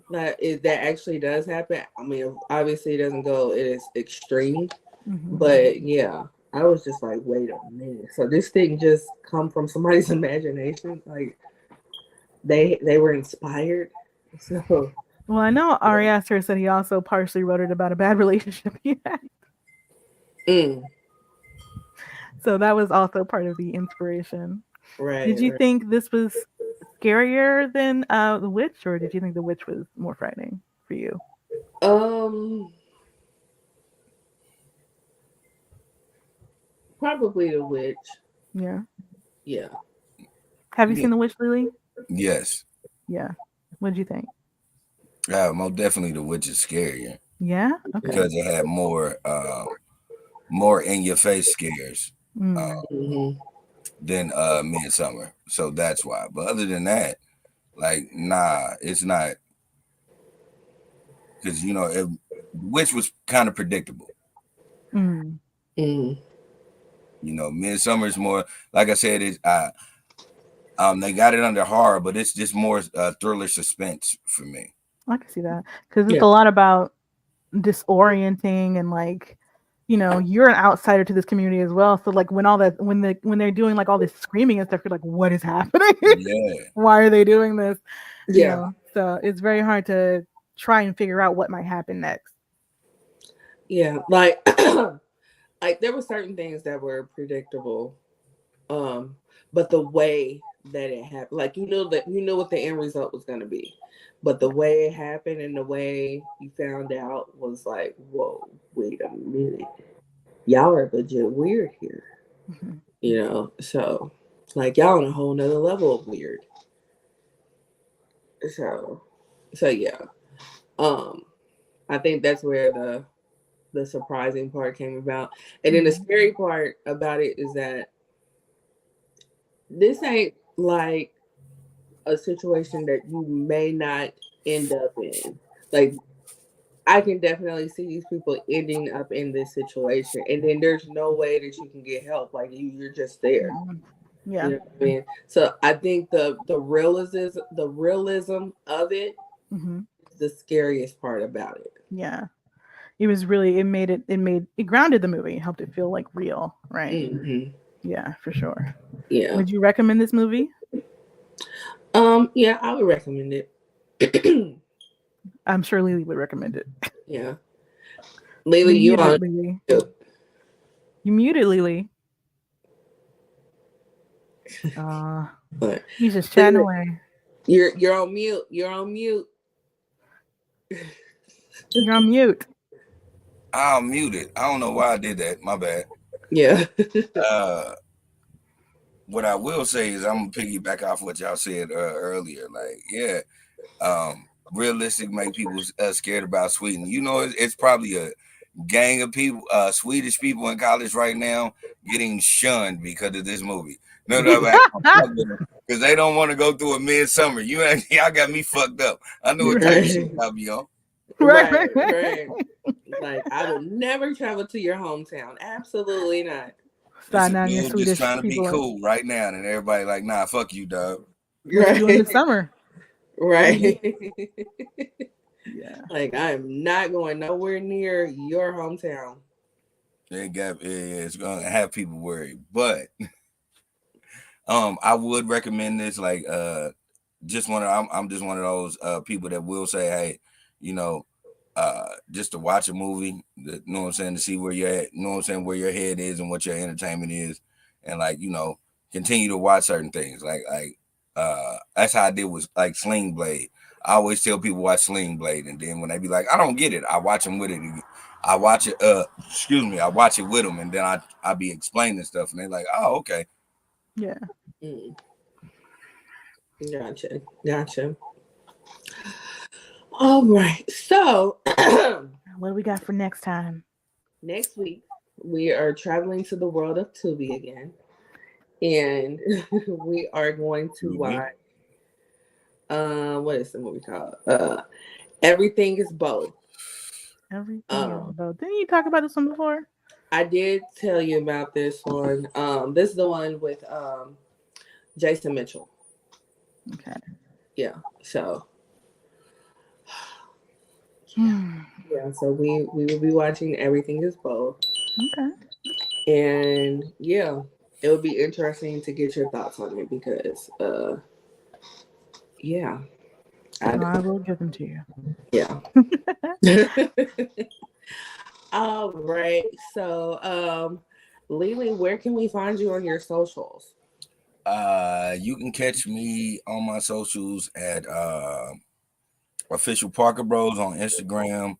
That actually does happen. I mean, obviously it doesn't go. It is extreme, Hmm. but yeah, I was just like, wait a minute. So this thing just come from somebody's imagination? Like they were inspired. So Well, I know Ari Aster said he also partially wrote it about a bad relationship he had, mm, so that was also part of the inspiration. Did you right. think this was scarier than The Witch, or did you think The Witch was more frightening for you? Um, Probably the witch. Yeah. Yeah. Have you Yeah. seen The Witch, Lily? Yes. Yeah. What did you think? Most definitely the witch is scarier Yeah. Okay. because it had more in your face scares Mm. Hmm. than Midsummer. So that's why. But other than that, like nah, it's not because witch was kind of predictable. Mm. Mm. Midsummer is more like I said. They got it under horror, but it's just more thriller suspense for me. I can see that because it's Yeah. a lot about disorienting and like, you're an outsider to this community as well. So like when they're doing like all this screaming and stuff, you're like, what is happening? Yeah, Why are they doing this? Yeah. So it's very hard to try and figure out what might happen next. Yeah. Like like there were certain things that were predictable. But the way that it happened, like you know what the end result was gonna be. But the way it happened and the way you found out was like, whoa, wait a minute. Y'all are legit weird here. Mhm. So like y'all on a whole nother level of weird. So yeah. Um I think that's where the surprising part came about. And then the Mhm. scary part about it is that this ain't like a situation that you may not end up in. Like I can definitely see these people ending up in this situation, and then there's no way that you can get help. Like you're just there. Mhm. Yeah. You know what I mean? So I think the realism of it Hmm. is the scariest part about it. Yeah. It was really it grounded the movie, helped it feel like real, right? Hmm. Yeah, for sure. Yeah. Would you recommend this movie? Yeah, I would recommend it. I'm sure Lily would recommend it. Yeah. You Lily, you on muted Lily. You muted Lily. but He's just chatting Lily, away. you're on mute. You're on mute. You're on mute. I'll mute it. I don't know why I did that. My bad. Yeah. What I will say is I'm gonna piggyback off what y'all said earlier. Like, yeah, realistic make people scared about Sweden. You know, it's probably a gang of people, Swedish people in college right now getting shunned because of this movie. No, because they don't want to go through a midsummer. Y'all got me fucked up. I know what type of shit y'all be on. Right. Like, I would never travel to your hometown. Absolutely not. Start down your Just Swedish trying to be people. cool right now, and everybody like, nah, fuck you, dog. What you doing this summer? Right. Yeah. Like, I am not going nowhere near your hometown. It's gonna have people worried, but I would recommend this. Like, I'm just one of those people that will say, hey, you know, just to watch a movie, you know what I'm saying, to see where you're at, you know what I'm saying, where your head is and what your entertainment is, and like, you know, continue to watch certain things. Like that's how I did with like Sling Blade. I always tell people watch Sling Blade, and then when they be like, I don't get it, I watch them with it. I watch it. I watch it with them, and then I be explaining stuff, and they're like, oh, okay. Yeah. Gotcha. All right. So, what do we got for next time? Next week, we are traveling to the world of Tubi again, and we are going to watch. What is the movie called? Everything is Both. Everything is Both. Didn't you talk about this one before? I did tell you about this one. This is the one with Jason Mitchell. Okay. Yeah. So. Yeah. So we will be watching Everything is Both. Okay. And yeah, it would be interesting to get your thoughts on it because yeah. I will give them to you. Yeah. All right. So Lily, where can we find you on your socials? You can catch me on my socials at Official Parker Bros on Instagram,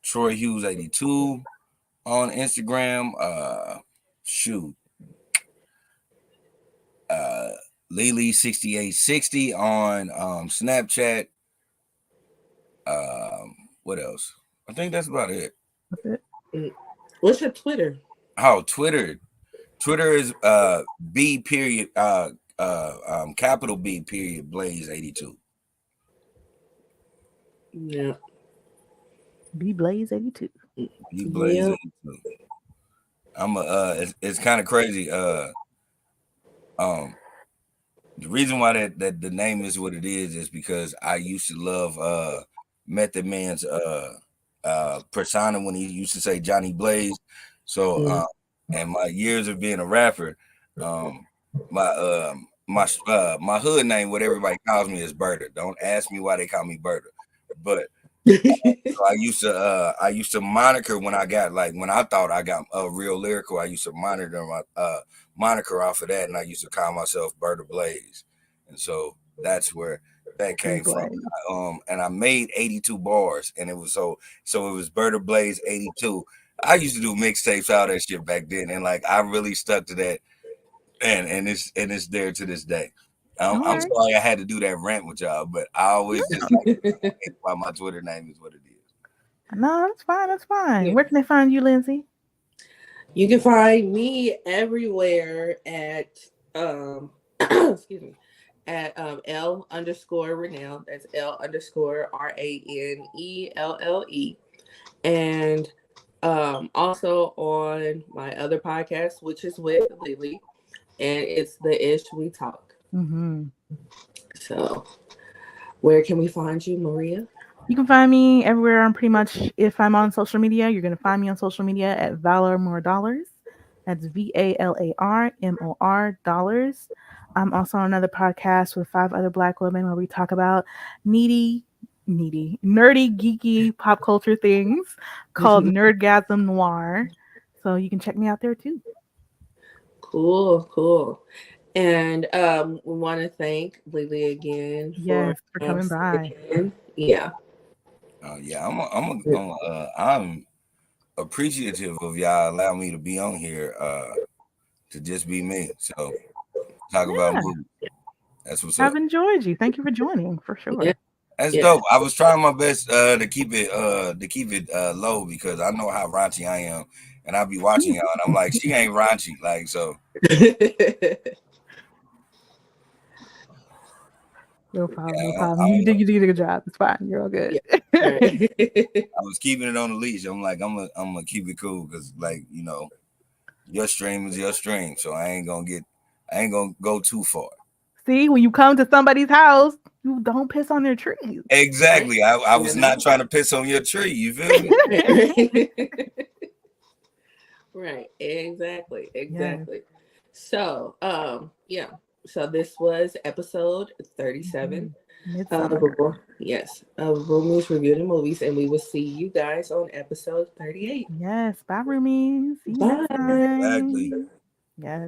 Troy Hughes 82 on Instagram, Lily 6860 on Snapchat. What else? I think that's about it. What's your Twitter? Oh, Twitter is B period capital B period Blaze 82. Yeah. B Blaze 82. B Blaze 82. I'm it's kind of crazy. The reason why that the name is what it is because I used to love Method Man's persona when he used to say Johnny Blaze. So and my years of being a rapper, my hood name, what everybody calls me, is Berta. Don't ask me why they call me Berta, but so I used to moniker when I thought I got real lyrical. I used to monitor my moniker off of that, and I used to call myself Berta Blaze, and so that's where that came from. And I made 82 bars, and it was so it was Berta Blaze 82. I used to do mixtapes, all that shit back then, and like I really stuck to that, and it's there to this day. I'm sorry I had to do that rant with y'all, but I always just like why my Twitter name is what it is. No, that's fine. That's fine. Yeah. Where can they find you, Lindsay? You can find me everywhere at excuse me, at L_Ranelle. That's L_RANELLE. And also on my other podcast, which is with Lily, and it's the Ish We Talk. Mm-hmm. So where can we find you, Maria? You can find me everywhere. I'm pretty much, if I'm on social media, you're going to find me on social media at Valor More Dollars. That's VALARMOR Dollars. I'm also on another podcast with 5 other Black women where we talk about nerdy, geeky pop culture things called Nerdgasm Noir. So you can check me out there too. Cool. And we want to thank Lily again Yes, for coming by. Yeah. Yeah, I'm appreciative of y'all allowing me to be on here to just be me. So talk about movies. That's what's up. I've enjoyed you. Thank you for joining for sure. Yeah. That's dope. I was trying my best to keep it low because I know how raunchy I am, and I be watching y'all, and I'm like, she ain't raunchy, like so. No problem. You did a good job. It's fine. You're all good. Yeah. I was keeping it on the leash. I'm like, I'm gonna keep it cool because, like, you know, your stream is your stream, so I ain't gonna go too far. See, when you come to somebody's house, you don't piss on their trees. Exactly. I was not trying to piss on your tree. You feel me? Right. Exactly. Yes. So, yeah. So this was episode 37 Midsommar. of Roomies Reviewing Movies, and we will see you guys on episode 38. Yes. Bye, roomies. See you next Bye. time. Exactly. Yes.